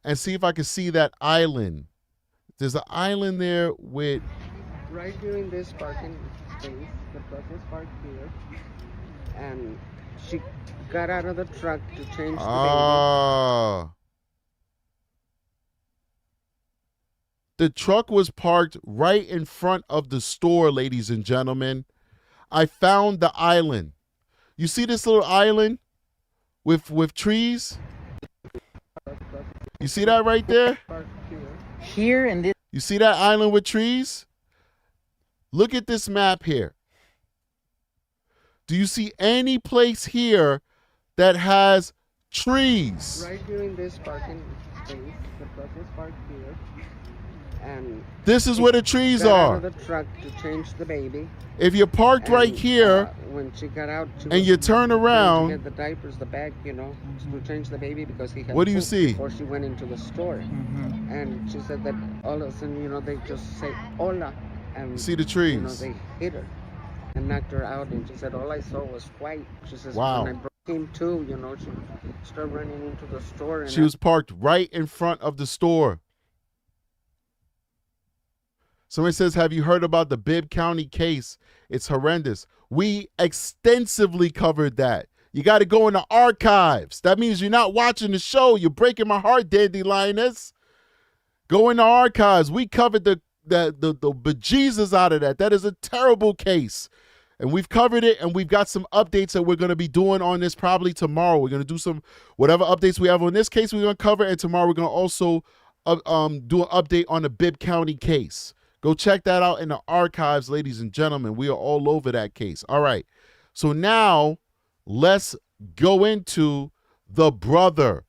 and see if I can see that island. There's an island there with... right here in this parking space. The truck was parked here. And she got out of the truck to change the baby. Ah. The truck was parked right in front of the store, ladies and gentlemen. I found the island. You see this little island with trees? You see that right there? Parked here. here in this. You see that island with trees? Look at this map here. Do you see any place here that has trees? Right here in this parking space. The truck was parked here. And This is where the trees got out are. of the truck to change the baby. If you're parked right And, here when she got out, she and was you turn trying to around, get the diapers, the bag, you know, to change the baby because he had What do you pooped see? before she went into the store. And she said that all of a sudden, you know, they just say hola, and see the you know, trees. they hit her and knocked her out. And she said all I saw was white. She says Wow. when I came to, you know, she started running into the store. And She was parked right in front of the store. Somebody says, have you heard about the Bibb County case? It's horrendous. We extensively covered that. You got to go in the archives. That means you're not watching the show. You're breaking my heart, Dandelions. Go in the archives. We covered the bejesus out of that. That is a terrible case. And we've covered it, and we've got some updates that we're going to be doing on this probably tomorrow. We're going to do some, whatever updates we have on this case, we're going to cover, and tomorrow we're going to also do an update on the Bibb County case. Go check that out in the archives, ladies and gentlemen. We are all over that case. All right. So now let's go into the brother.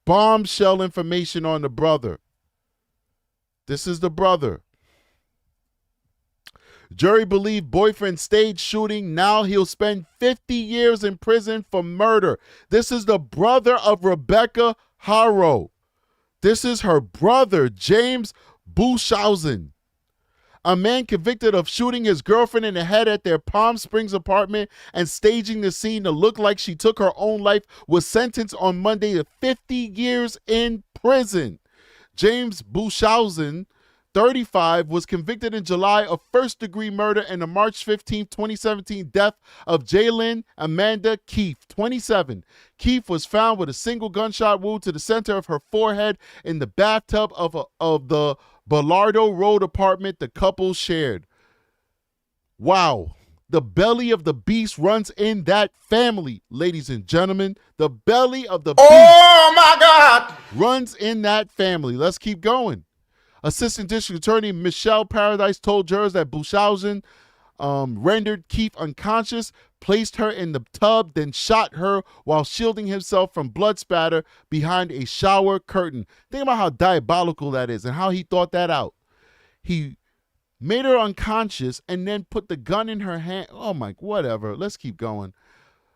Bombshell information on the brother. This is the brother. Jury believed boyfriend staged shooting. Now he'll spend 50 years in prison for murder. This is the brother of Rebecca Haro. This is her brother, James Bushausen. A man convicted of shooting his girlfriend in the head at their Palm Springs apartment and staging the scene to look like she took her own life was sentenced on Monday to 50 years in prison. James Bushausen, 35, was convicted in July of first-degree murder in the March 15, 2017 death of Jalen Amanda Keefe, 27. Keefe was found with a single gunshot wound to the center of her forehead in the bathtub of the Bellardo Road apartment the couple shared. Wow. The belly of the beast runs in that family, ladies and gentlemen. The belly of the beast. Oh my God! Runs in that family. Let's keep going. Assistant District Attorney Michelle Paradise told jurors that Bushausen rendered Keefe unconscious, placed her in the tub, then shot her while shielding himself from blood spatter behind a shower curtain. Think about how diabolical that is and how he thought that out. He made her unconscious and then put the gun in her hand. Oh my, whatever. Let's keep going.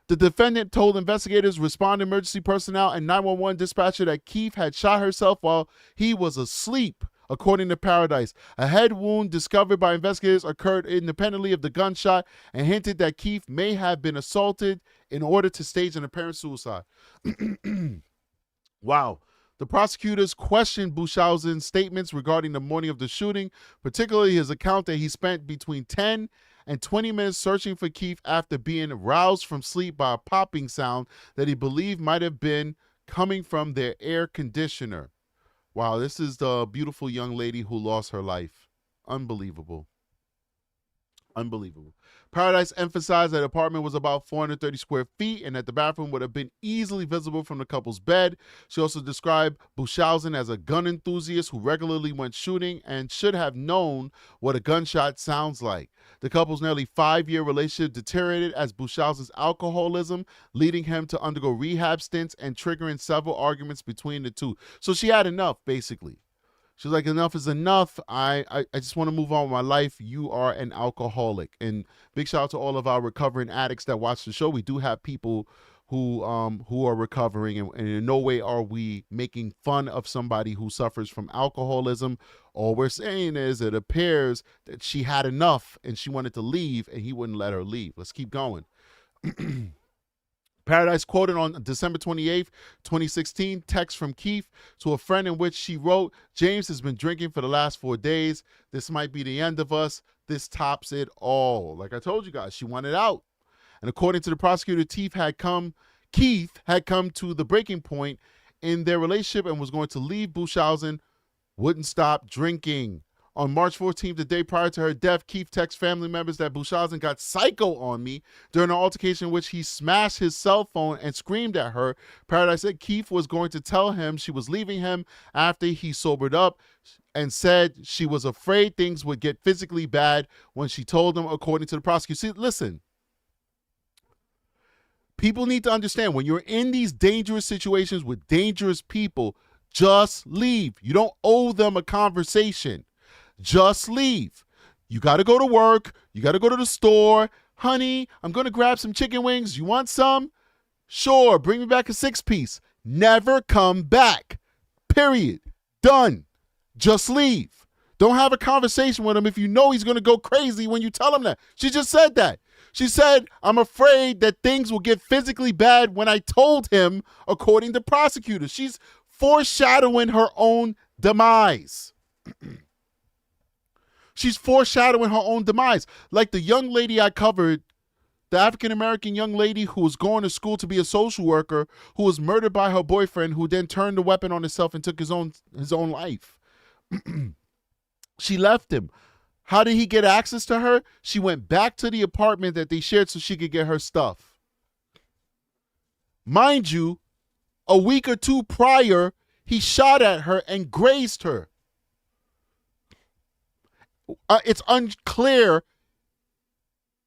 The defendant told investigators, responding emergency personnel, and 911 dispatcher that Keefe had shot herself while he was asleep. According to Paradise, a head wound discovered by investigators occurred independently of the gunshot and hinted that Keefe may have been assaulted in order to stage an apparent suicide. Wow. The prosecutors questioned Bushausen's statements regarding the morning of the shooting, particularly his account that he spent between 10 and 20 minutes searching for Keefe after being roused from sleep by a popping sound that he believed might have been coming from their air conditioner. Wow, this is the beautiful young lady who lost her life. Unbelievable. Unbelievable. Paradise emphasized that the apartment was about 430 square feet and that the bathroom would have been easily visible from the couple's bed. She also described Buchhausen as a gun enthusiast who regularly went shooting and should have known what a gunshot sounds like. The couple's nearly 5-year relationship deteriorated as Buchhausen's alcoholism, leading him to undergo rehab stints and triggering several arguments between the two. So she had enough, basically. She's like, enough is enough. I just want to move on with my life. You are an alcoholic. And big shout out to all of our recovering addicts that watch the show. We do have people who are recovering, and in no way are we making fun of somebody who suffers from alcoholism. All we're saying is it appears that she had enough and she wanted to leave and he wouldn't let her leave. Let's keep going. Paradise quoted on December 28th, 2016, text from Keith to a friend in which she wrote, "James has been drinking for the last 4 days. This might be the end of us. This tops it all." Like I told you guys, she wanted out. And according to the prosecutor, Keith had come to the breaking point in their relationship and was going to leave. Buchhausen wouldn't stop drinking. On March 14th, the day prior to her death, Keith texted family members that Buchhausen got psycho on me during an altercation in which he smashed his cell phone and screamed at her. Paradise said Keith was going to tell him she was leaving him after he sobered up and said she was afraid things would get physically bad when she told him, according to the prosecutor. See, listen. People need to understand when you're in these dangerous situations with dangerous people, just leave. You don't owe them a conversation. Just leave. You got to go to work. You got to go to the store. Honey, I'm going to grab some chicken wings. You want some? Sure. Bring me back a 6-piece. Never come back. Period. Done. Just leave. Don't have a conversation with him if you know he's going to go crazy when you tell him that. She just said that. She said, I'm afraid that things will get physically bad when I told him, according to prosecutors. She's foreshadowing her own demise. She's foreshadowing her own demise. Like the young lady I covered, the African-American young lady who was going to school to be a social worker, who was murdered by her boyfriend, who then turned the weapon on himself and took his own life. She left him. How did he get access to her? She went back to the apartment that they shared so she could get her stuff. Mind you, a week or two prior, he shot at her and grazed her. It's unclear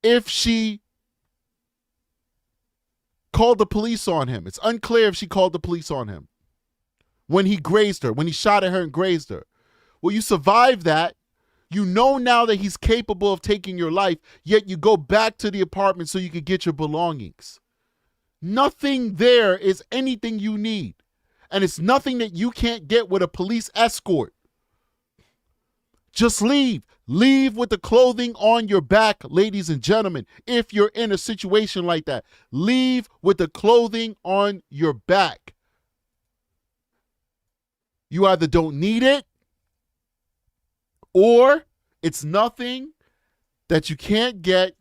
if she called the police on him. It's unclear if she called the police on him when he grazed her, when he shot at her and grazed her. Well, you survived that. You know now that he's capable of taking your life, yet you go back to the apartment so you could get your belongings. Nothing there is anything you need. And it's nothing that you can't get with a police escort. Just leave. Leave with the clothing on your back, ladies and gentlemen. If you're in a situation like that, leave with the clothing on your back. You either don't need it or it's nothing that you can't get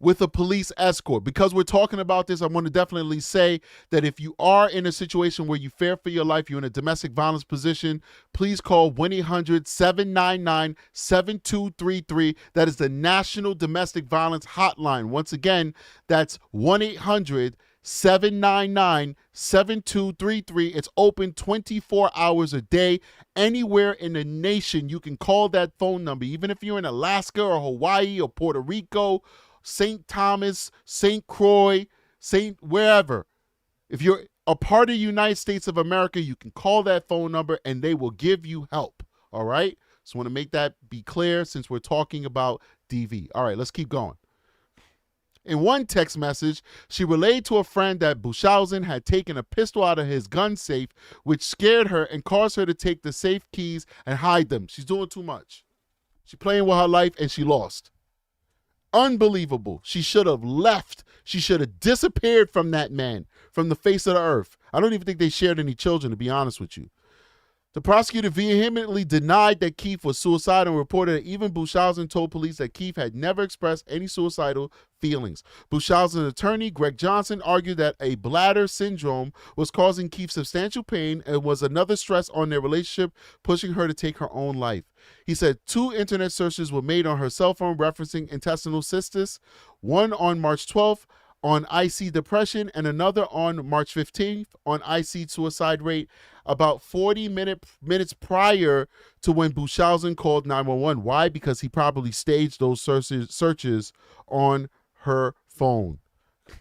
with a police escort. Because we're talking about this, I want to definitely say that if you are in a situation where you fear for your life, you're in a domestic violence position, please call 1-800-799-7233. That is the National Domestic Violence Hotline. Once again, that's 1-800-799-7233. It's open 24 hours a day. Anywhere in the nation, you can call that phone number. Even if you're in Alaska or Hawaii or Puerto Rico, St. Thomas, St. Croix, wherever. If you're a part of the United States of America, you can call that phone number and they will give you help. All right? Just want to make that be clear since we're talking about DV. All right, let's keep going. In one text message, she relayed to a friend that Buchhausen had taken a pistol out of his gun safe, which scared her and caused her to take the safe keys and hide them. She's doing too much. She's playing with her life and she lost. Unbelievable. She should have left. She should have disappeared from that man, from the face of the earth. I don't even think they shared any children, to be honest with you. The prosecutor vehemently denied that Keith was suicidal and reported that even Buchhausen told police that Keith had never expressed any suicidal feelings. Buchhausen's attorney, Greg Johnson, argued that a bladder syndrome was causing Keith substantial pain and was another stress on their relationship, pushing her to take her own life. He said 2 internet searches were made on her cell phone referencing intestinal cystis, one on March 12th on IC depression and another on March 15th on IC suicide rate, about 40 minutes prior to when Buchhausen called 911. Why? Because he probably staged those searches on her phone.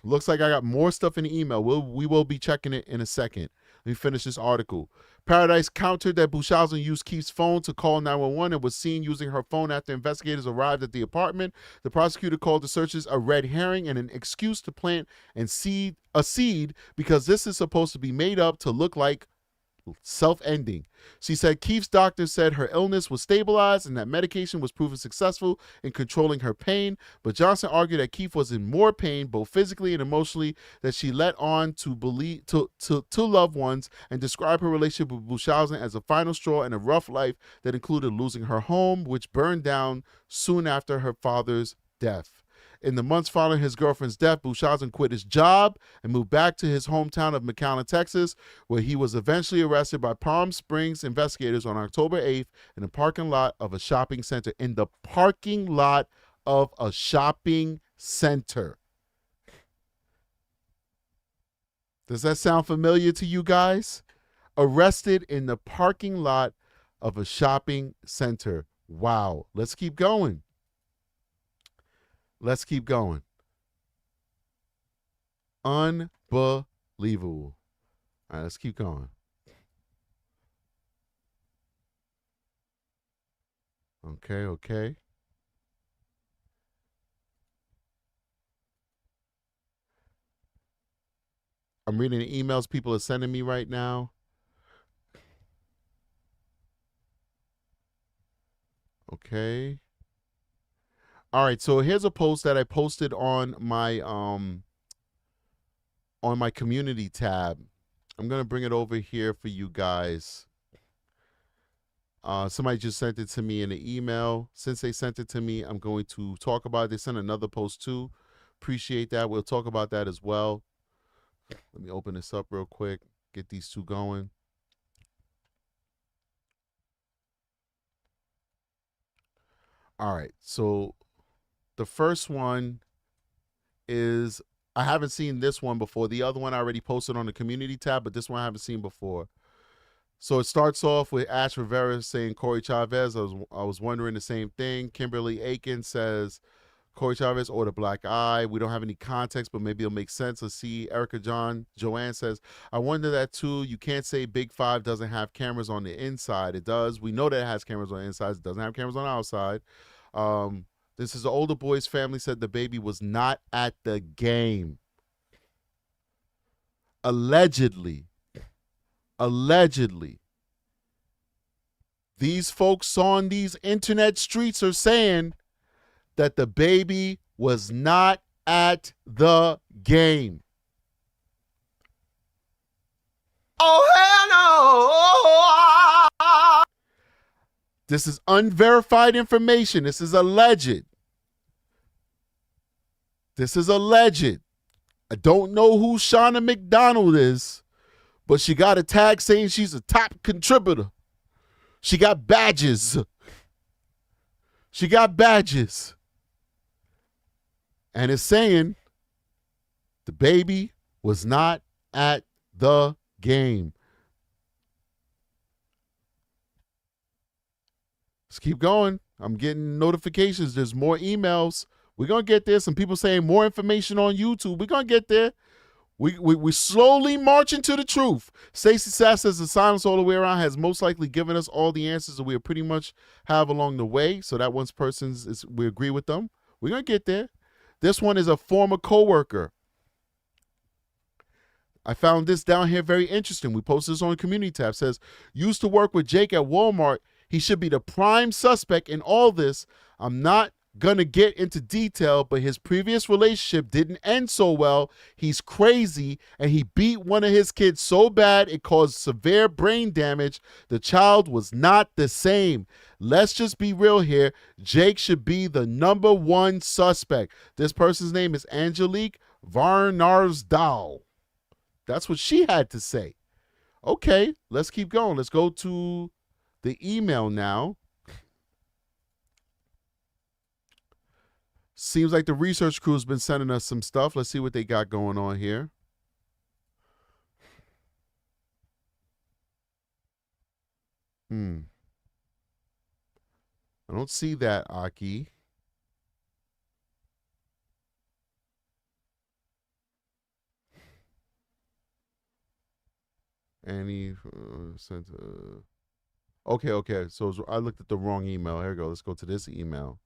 Looks like I got more stuff in the email. We will be checking it in a second. Let me finish this article. Paradise countered that Buchhausen used Keith's phone to call 911 and was seen using her phone after investigators arrived at the apartment. The prosecutor called the searches a red herring and an excuse to plant a seed because this is supposed to be made up to look like self-ending. She said Keith's doctor said her illness was stabilized and that medication was proven successful in controlling her pain, but Johnson argued that Keith was in more pain, both physically and emotionally, that she let on to believe to loved ones, and described her relationship with Buchhausen as a final straw in a rough life that included losing her home, which burned down soon after her father's death. In the months following his girlfriend's death, Buchhausen quit his job and moved back to his hometown of McAllen, Texas, where he was eventually arrested by Palm Springs investigators on October 8th in the parking lot of a shopping center. In the parking lot of a shopping center. Does that sound familiar to you guys? Arrested in the parking lot of a shopping center. Wow. Let's keep going. Let's keep going. Unbelievable. All right, let's keep going. Okay. I'm reading the emails people are sending me right now. Okay. All right, so here's a post that I posted on my community tab. I'm gonna bring it over here for you guys. Somebody just sent it to me in an email. Since they sent it to me, I'm going to talk about it. They sent another post too. Appreciate that. We'll talk about that as well. Let me open this up real quick. Get these two going. All right, so the first one is, I haven't seen this one before. The other one I already posted on the community tab, but this one I haven't seen before. So it starts off with Ash Rivera saying Corey Chavez. I was wondering the same thing. Kimberly Aiken says Corey Chavez or the black eye. We don't have any context, but maybe it'll make sense. Let's see. Erica Joanne says, I wonder that too. You can't say Big Five doesn't have cameras on the inside. It does. We know that it has cameras on the inside. It doesn't have cameras on the outside. This is the older boy's family said the baby was not at the game. Allegedly. These folks on these internet streets are saying that the baby was not at the game. Oh, hell no! This is unverified information. This is alleged. I don't know who Shauna McDonald is, but she got a tag saying she's a top contributor. She got badges. And it's saying the baby was not at the game. Let's keep going. I'm getting notifications. There's more emails. We're going to get there. Some people saying more information on YouTube. We're going to get there. We're slowly marching to the truth. Stacey Sass says the silence all the way around has most likely given us all the answers that we pretty much have along the way. So that one's person's, we agree with them. We're going to get there. This one is a former coworker. I found this down here very interesting. We posted this on the community tab. It says, used to work with Jake at Walmart. He should be the prime suspect in all this. I'm not gonna get into detail, but his previous relationship didn't end so well. He's crazy, and he beat one of his kids so bad it caused severe brain damage. The child was not the same. Let's just be real here. Jake should be the #1 suspect. This person's name is Angelique Varnarsdal. That's what she had to say. Okay, let's keep going. Let's go to the email now. Seems like the research crew's been sending us some stuff. Let's see what they got going on here. I don't see that, Aki. Annie sent okay. So I looked at the wrong email. Here we go. Let's go to this email.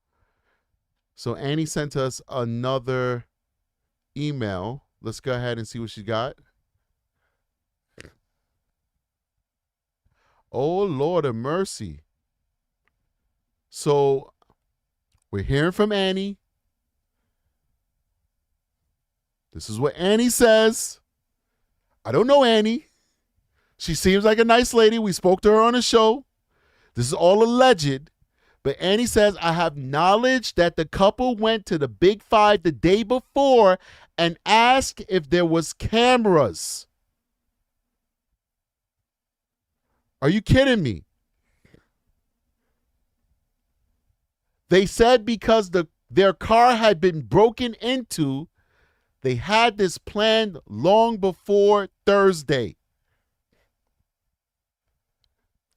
So Annie sent us another email. Let's go ahead and see what she got. Oh, Lord of mercy. So we're hearing from Annie. This is what Annie says. I don't know Annie. She seems like a nice lady. We spoke to her on the show. This is all alleged. But Annie says, I have knowledge that the couple went to the Big Five the day before and asked if there was cameras. Are you kidding me? They said because their car had been broken into, they had this planned long before Thursday.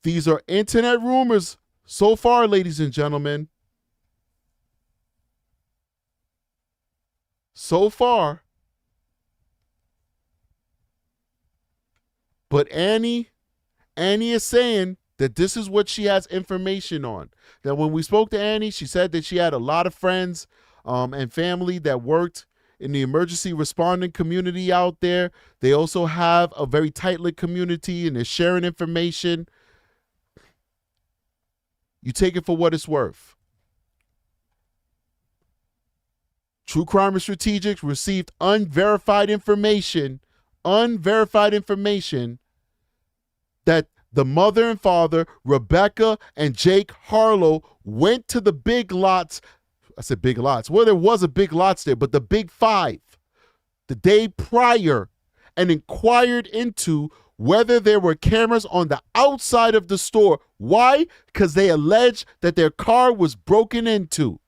These are internet rumors so far, ladies and gentlemen. So far. But Annie is saying that this is what she has information on. That when we spoke to Annie, she said that she had a lot of friends and family that worked in the emergency responding community out there. They also have a very tight-knit community and they're sharing information. You take it for what it's worth. True Crime and Strategics received unverified information that the mother and father, Rebecca and Jake Harlow, went to the Big Lots. I said Big Lots. Well, there was a Big Lots there, but the Big Five, the day prior, and inquired into whether there were cameras on the outside of the store. Why? Because they alleged that their car was broken into.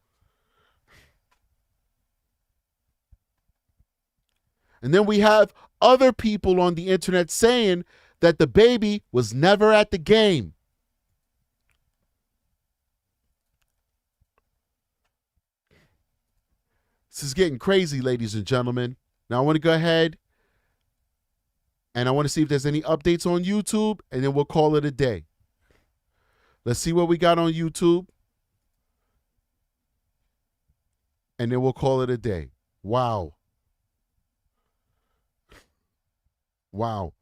And then we have other people on the internet saying that the baby was never at the game. This is getting crazy, ladies and gentlemen. Now I want to go ahead and I want to see if there's any updates on YouTube, and then we'll call it a day. Let's see what we got on YouTube, and then we'll call it a day. Wow. Wow.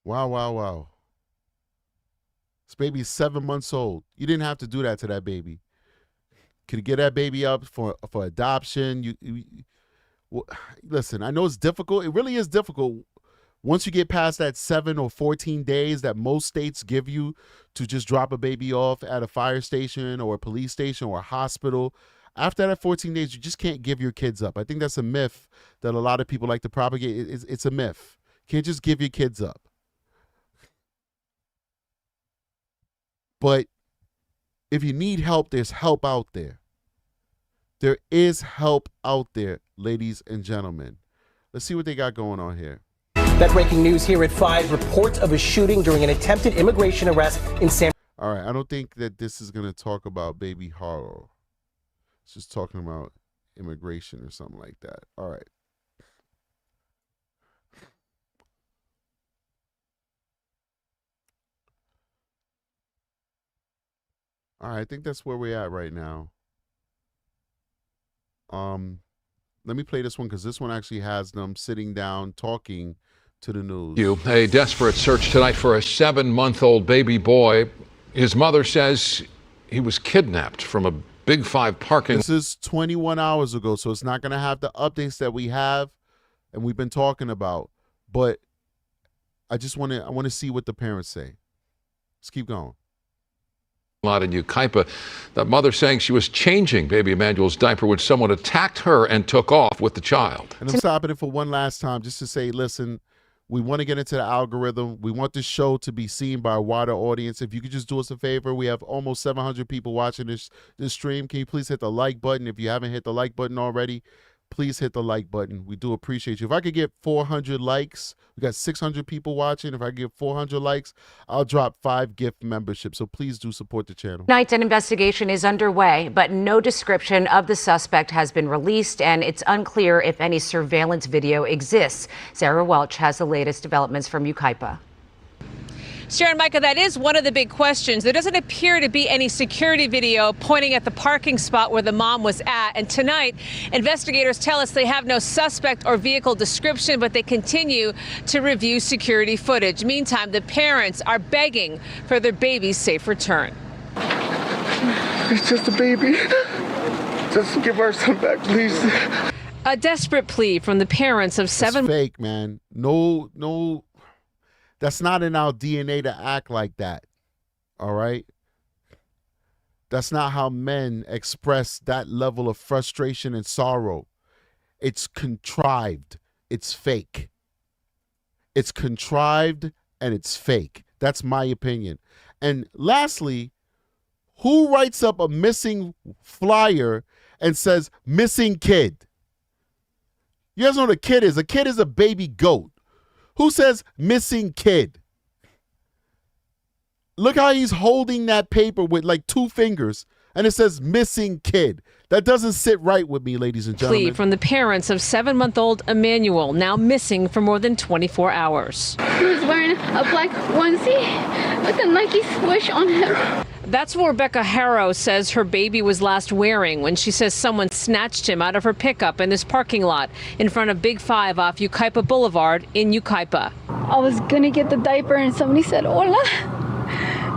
Wow. This baby's 7 months old. You didn't have to do that to that baby. Could you get that baby up for adoption? Well, listen, I know it's difficult. It really is difficult. Once you get past that 7 or 14 days that most states give you to just drop a baby off at a fire station or a police station or a hospital, after that 14 days, you just can't give your kids up. I think that's a myth that a lot of people like to propagate. It's a myth. You can't just give your kids up. But if you need help, there's help out there. There is help out there, ladies and gentlemen. Let's see what they got going on here. That breaking news here at 5. Reports of a shooting during an attempted immigration arrest in San. All right, I don't think that this is going to talk about baby Haro. It's just talking about immigration or something like that. All right. All right, I think that's where we're at right now. Let me play this one because this one actually has them sitting down talking to the news. A desperate search tonight for a 7-month-old baby boy. His mother says he was kidnapped from a Big 5 parking. This is 21 hours ago, so it's not going to have the updates that we have and we've been talking about. But I want to see what the parents say. Let's keep going. Lot in Yucaipa. The mother saying she was changing baby Emmanuel's diaper when someone attacked her and took off with the child. And I'm stopping it for one last time just to say, listen, we want to get into the algorithm. We want this show to be seen by a wider audience. If you could just do us a favor, we have almost 700 people watching this stream. Can you please hit the like button? If you haven't hit the like button already, please hit the like button. We do appreciate you. If I could get 400 likes, we got 600 people watching. If I get 400 likes, I'll drop 5 gift memberships. So please do support the channel. Tonight, an investigation is underway, but no description of the suspect has been released, and it's unclear if any surveillance video exists. Sarah Welch has the latest developments from Yupaica. Sharon, Micah, that is one of the big questions. There doesn't appear to be any security video pointing at the parking spot where the mom was at. And tonight, investigators tell us they have no suspect or vehicle description, but they continue to review security footage. Meantime, the parents are begging for their baby's safe return. It's just a baby. Just give our son back, please. A desperate plea from the parents of 7. It's fake, man. No. That's not in our DNA to act like that, all right? That's not how men express that level of frustration and sorrow. It's contrived. It's fake. It's contrived and it's fake. That's my opinion. And lastly, who writes up a missing flyer and says, missing kid? You guys know what a kid is? A kid is a baby goat. Who says missing kid? Look how he's holding that paper with like 2 fingers and it says missing kid. That doesn't sit right with me, ladies and gentlemen. Plea from the parents of 7-month-old Emmanuel, now missing for more than 24 hours. He was wearing a black onesie with a Nike swoosh on him. That's what Rebecca Haro says her baby was last wearing when she says someone snatched him out of her pickup in this parking lot in front of Big 5 off Yucaipa Boulevard in Yucaipa. I was gonna get the diaper and somebody said hola,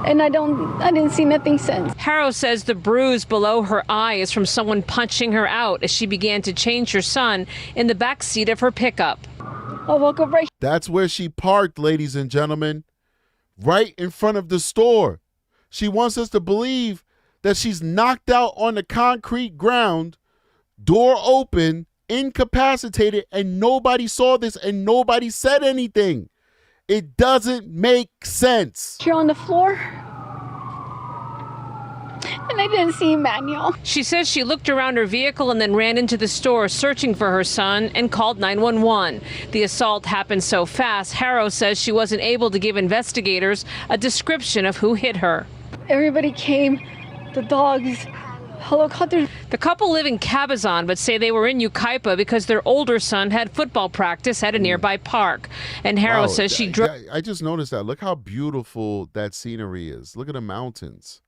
and I didn't see nothing since. Haro says the bruise below her eye is from someone punching her out as she began to change her son in the back seat of her pickup. I woke up right. That's where she parked, ladies and gentlemen, right in front of the store. She wants us to believe that she's knocked out on the concrete ground, door open, incapacitated, and nobody saw this and nobody said anything. It doesn't make sense. Here on the floor, and I didn't see Emmanuel. She says she looked around her vehicle and then ran into the store searching for her son and called 911. The assault happened so fast, Haro says she wasn't able to give investigators a description of who hit her. Everybody came, the dogs, helicopters. The couple live in Cabazon, but say they were in Yucaipa because their older son had football practice at a nearby park. And Haro says she drove. I just noticed that. Look how beautiful that scenery is. Look at the mountains.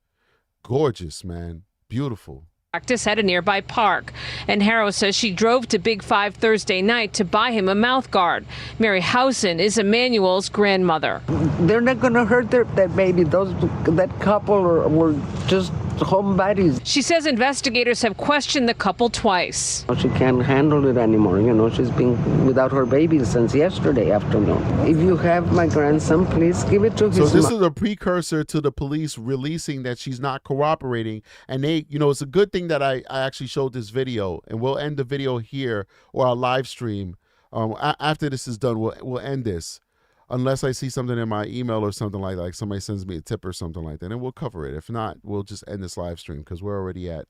Gorgeous, man. Beautiful. Practice at a nearby park. And Haro says she drove to Big 5 Thursday night to buy him a mouthguard. Mary Housen is Emmanuel's grandmother. They're not going to hurt that baby. That couple were just homebodies. She says investigators have questioned the couple twice. She can't handle it anymore. You know, she's been without her baby since yesterday afternoon. If you have my grandson, please give it to his So this is a precursor to the police releasing that she's not cooperating. And they, you know, it's a good thing that I actually showed this video, and we'll end the video here or our live stream. After this is done, we'll end this. Unless I see something in my email or something like somebody sends me a tip or something like that, and we'll cover it. If not, we'll just end this live stream because we're already at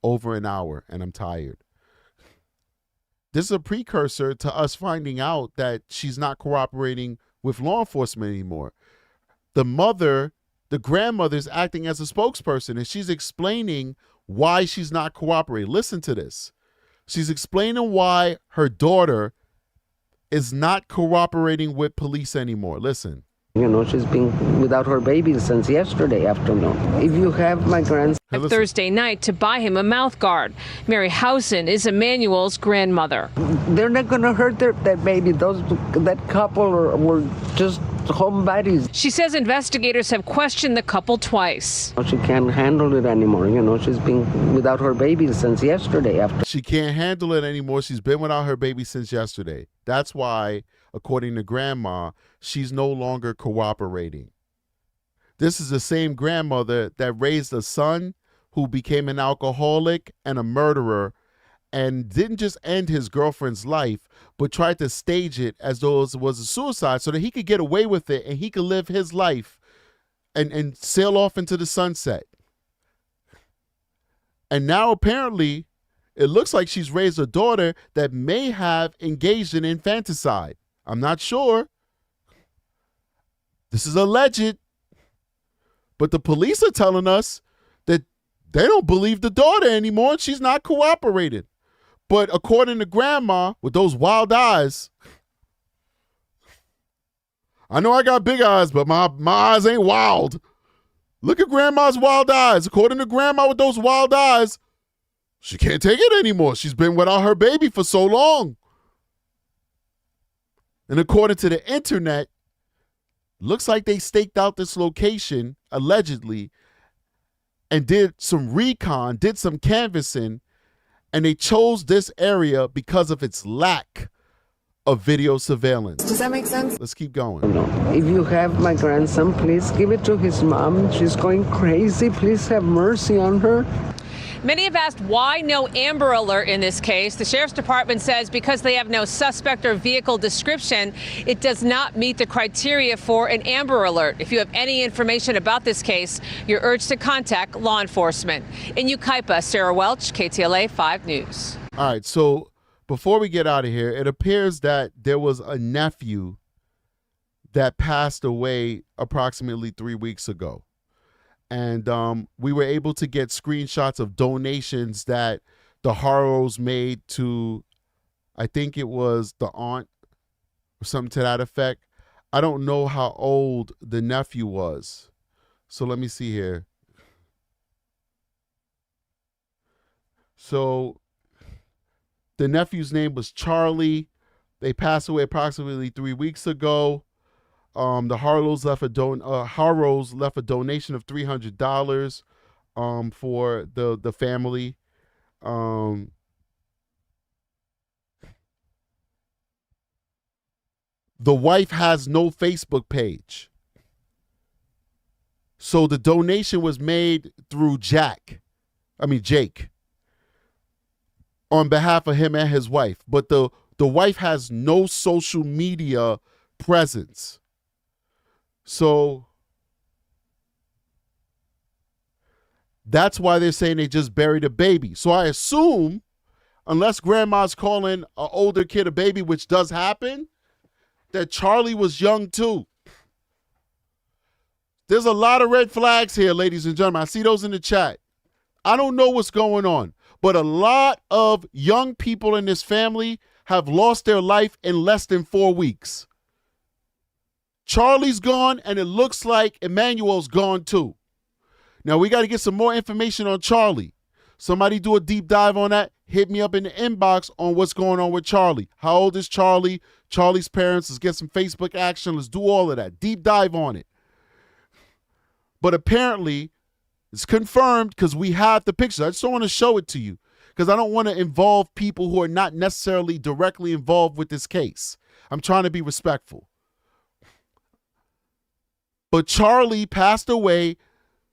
over an hour and I'm tired. This is a precursor to us finding out that she's not cooperating with law enforcement anymore. The mother, the grandmother, is acting as a spokesperson, and she's explaining why she's not cooperating. Listen to this. She's explaining why her daughter is not cooperating with police anymore. Listen. You know, she's been without her baby since yesterday afternoon. If you have my grandson... Thursday night to buy him a mouthguard. Mary Housen is Emmanuel's grandmother. They're not going to hurt that baby. That couple were just home buddies. She says investigators have questioned the couple twice. She can't handle it anymore. You know, she's been without her baby since yesterday. She can't handle it anymore. She's been without her baby since yesterday. That's why, according to grandma, she's no longer cooperating. This is the same grandmother that raised a son who became an alcoholic and a murderer and didn't just end his girlfriend's life, but tried to stage it as though it was a suicide so that he could get away with it and he could live his life and sail off into the sunset. And now apparently it looks like she's raised a daughter that may have engaged in infanticide. I'm not sure. This is alleged. But the police are telling us that they don't believe the daughter anymore and she's not cooperating. But according to grandma, with those wild eyes, I know I got big eyes, but my eyes ain't wild. Look at grandma's wild eyes. According to grandma with those wild eyes, she can't take it anymore. She's been without her baby for so long. And according to the internet, looks like they staked out this location, allegedly, and did some recon, did some canvassing, and they chose this area because of its lack of video surveillance. Does that make sense? Let's keep going. If you have my grandson, please give it to his mom. She's going crazy. Please have mercy on her. Many have asked why no Amber Alert in this case. The Sheriff's Department says because they have no suspect or vehicle description, it does not meet the criteria for an Amber Alert. If you have any information about this case, you're urged to contact law enforcement. In Yucaipa, Sarah Welch, KTLA 5 News. All right, so before we get out of here, it appears that there was a nephew that passed away approximately 3 weeks ago. And we were able to get screenshots of donations that the Haros made to, I think it was the aunt or something to that effect. I don't know how old the nephew was. So let me see here. So the nephew's name was Charlie. They passed away approximately 3 weeks ago. The Haros left a donation of $300 for the family. The wife has no Facebook page. So the donation was made through Jake, on behalf of him and his wife. But the wife has no social media presence. So that's why they're saying they just buried a baby. So I assume, unless grandma's calling an older kid a baby, which does happen, that Charlie was young too. There's a lot of red flags here, ladies and gentlemen. I see those in the chat. I don't know what's going on, but a lot of young people in this family have lost their life in less than 4 weeks. Charlie's gone, and it looks like Emmanuel's gone too. Now, we got to get some more information on Charlie. Somebody do a deep dive on that. Hit me up in the inbox on what's going on with Charlie. How old is Charlie? Charlie's parents. Let's get some Facebook action. Let's do all of that. Deep dive on it. But apparently, it's confirmed because we have the pictures. I just don't want to show it to you because I don't want to involve people who are not necessarily directly involved with this case. I'm trying to be respectful. But Charlie passed away.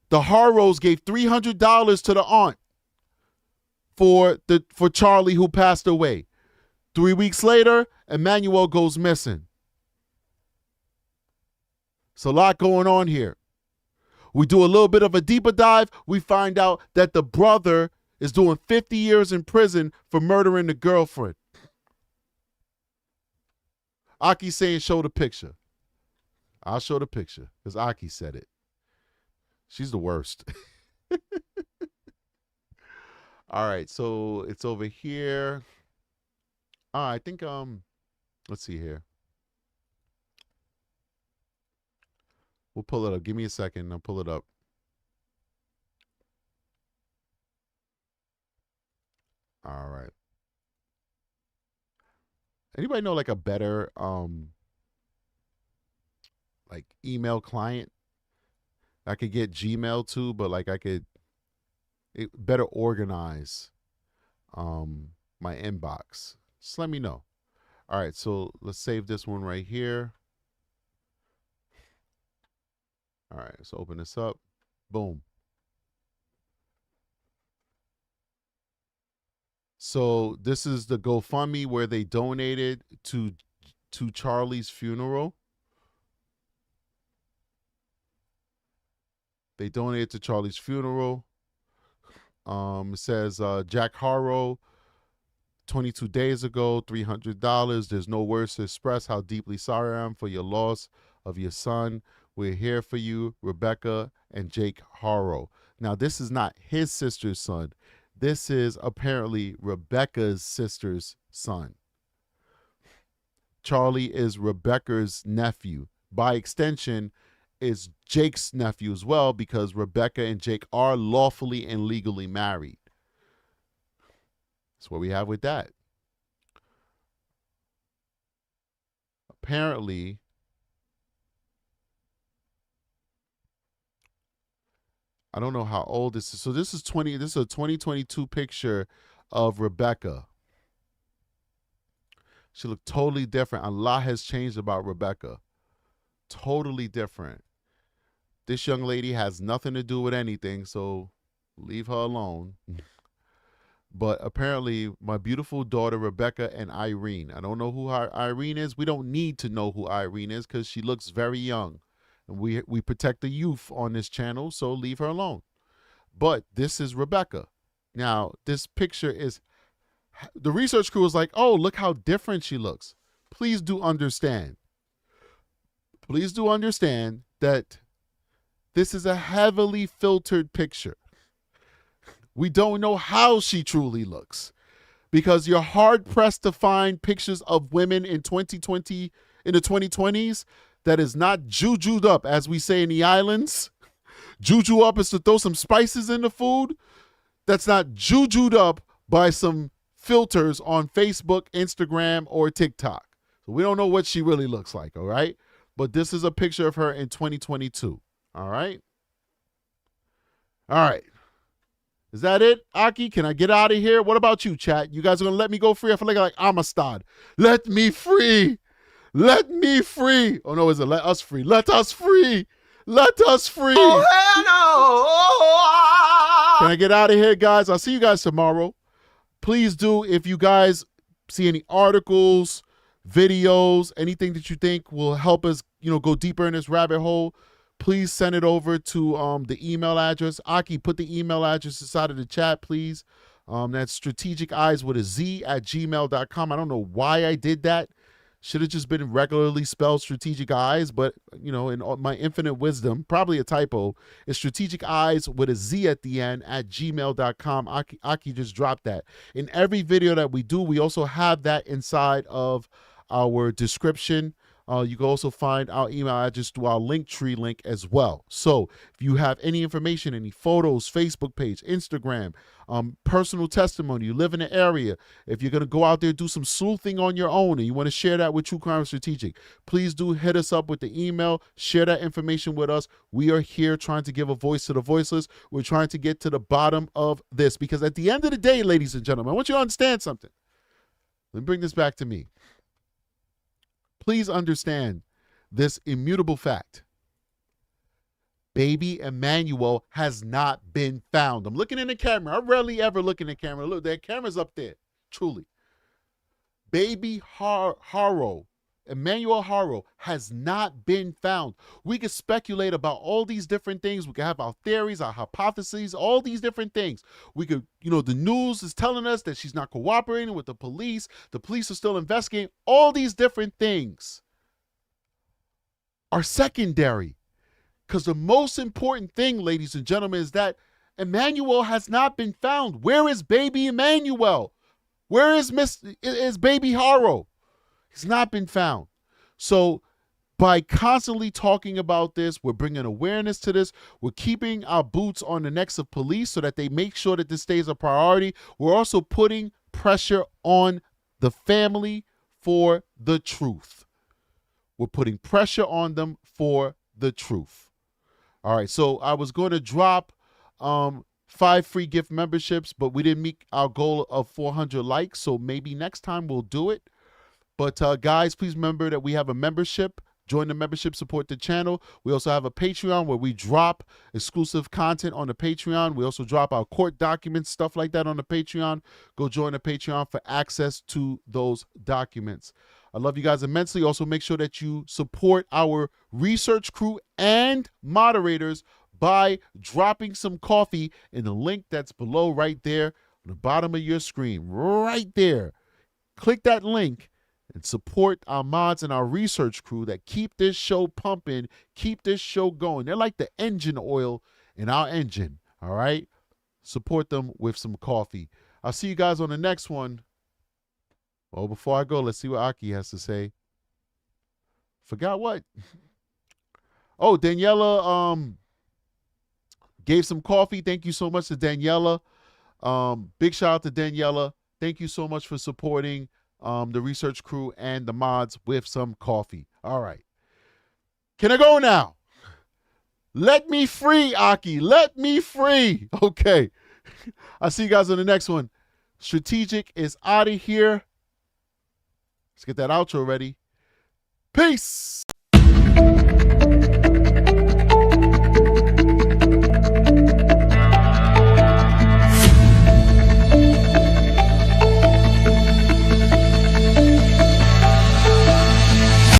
The Haros gave $300 to the aunt for Charlie who passed away. 3 weeks later, Emmanuel goes missing. It's a lot going on here. We do a little bit of a deeper dive. We find out that the brother is doing 50 years in prison for murdering the girlfriend. Aki's saying show the picture. I'll show the picture because Aki said it. She's the worst. All right, so it's over here. I think let's see here. We'll pull it up. Give me a second. I'll pull it up. All right. Anybody know like a better like email client I could get Gmail to, but like I could better organize my inbox? Just let me know. All right, so let's save this one right here. All right, let's open this up. Boom. So this is the GoFundMe where they donated to Charlie's funeral. They donated to Charlie's funeral. It says Jack Haro, 22 days ago, $300. There's no words to express how deeply sorry I am for your loss of your son. We're here for you, Rebecca and Jake Haro. Now, this is not his sister's son. This is apparently Rebecca's sister's son. Charlie is Rebecca's nephew. By extension, is Jake's nephew as well, because Rebecca and Jake are lawfully and legally married. That's what we have with that. Apparently, I don't know how old this is. So this is a 2022 picture of Rebecca. She looked totally different. A lot has changed about Rebecca. Totally different. This young lady has nothing to do with anything, so leave her alone. But apparently, my beautiful daughter, Rebecca and Irene. I don't know who Irene is. We don't need to know who Irene is because she looks very young. And we protect the youth on this channel, so leave her alone. But this is Rebecca. Now, this picture is, the research crew was like, oh, look how different she looks. Please do understand. Please do understand that this is a heavily filtered picture. We don't know how she truly looks because you're hard-pressed to find pictures of women in 2020, in the 2020s, that is not jujued up, as we say in the islands. Juju up is to throw some spices in the food. That's not jujued up by some filters on Facebook, Instagram, or TikTok. So we don't know what she really looks like, all right? But this is a picture of her in 2022, all right? All right. Is that it, Aki? Can I get out of here? What about you, chat? You guys are going to let me go free? I feel like Amistad. Let me free. Let me free. Oh, no, is it let us free? Let us free. Let us free. Oh, hell no. Can I get out of here, guys? I'll see you guys tomorrow. Please do, if you guys see any articles, videos, anything that you think will help us, go deeper in this rabbit hole, please send it over to the email address. Aki, put the email address inside of the chat, please. That's strategiceyes@gmail.com. I don't know why I did that. Should have just been regularly spelled strategic eyes, but in my infinite wisdom, probably a typo, is strategic eyes with a Z at the end @gmail.com. Aki just dropped that. In every video that we do, we also have that inside of our description. You can also find our email address through our Linktree link as well. So if you have any information, any photos, Facebook page, Instagram, personal testimony, you live in the area, if you're going to go out there and do some sleuthing on your own and you want to share that with True Crime Strategic, please do hit us up with the email, share that information with us. We are here trying to give a voice to the voiceless. We're trying to get to the bottom of this because at the end of the day, ladies and gentlemen, I want you to understand something. Let me bring this back to me. Please understand this immutable fact. Baby Emmanuel has not been found. I'm looking in the camera. I rarely ever look in the camera. Look, that camera's up there. Truly. Baby Haro, Emmanuel Haro, has not been found. We could speculate about all these different things. We could have our theories, our hypotheses, all these different things. We could, the news is telling us that she's not cooperating with the police. The police are still investigating. All these different things are secondary. Because the most important thing, ladies and gentlemen, is that Emmanuel has not been found. Where is baby Emmanuel? Where is baby Haro? He's not been found. So By constantly talking about this, we're bringing awareness to this. We're keeping our boots on the necks of police so that they make sure that this stays a priority. We're also putting pressure on the family for the truth. We're putting pressure on them for the truth. All right, so I was going to drop 5 free gift memberships, but we didn't meet our goal of 400 likes, so maybe next time we'll do it. But guys, please remember that we have a membership. Join the membership, support the channel. We also have a Patreon where we drop exclusive content on the Patreon. We also drop our court documents, stuff like that on the Patreon. Go join the Patreon for access to those documents. I love you guys immensely. Also, make sure that you support our research crew and moderators by dropping some coffee in the link that's below right there on the bottom of your screen. Right there. Click that link and support our mods and our research crew that keep this show pumping, keep this show going. They're like the engine oil in our engine, all right? Support them with some coffee. I'll see you guys on the next one. Oh, before I go, let's see what Aki has to say. Forgot what? Oh, Daniela gave some coffee. Thank you so much to Daniela. Big shout out to Daniela. Thank you so much for supporting the research crew and the mods with some coffee. All right. Can I go now? Let me free, Aki. Let me free. Okay. I'll see you guys on the next one. Strategic is out of here. Let's get that outro ready. Peace.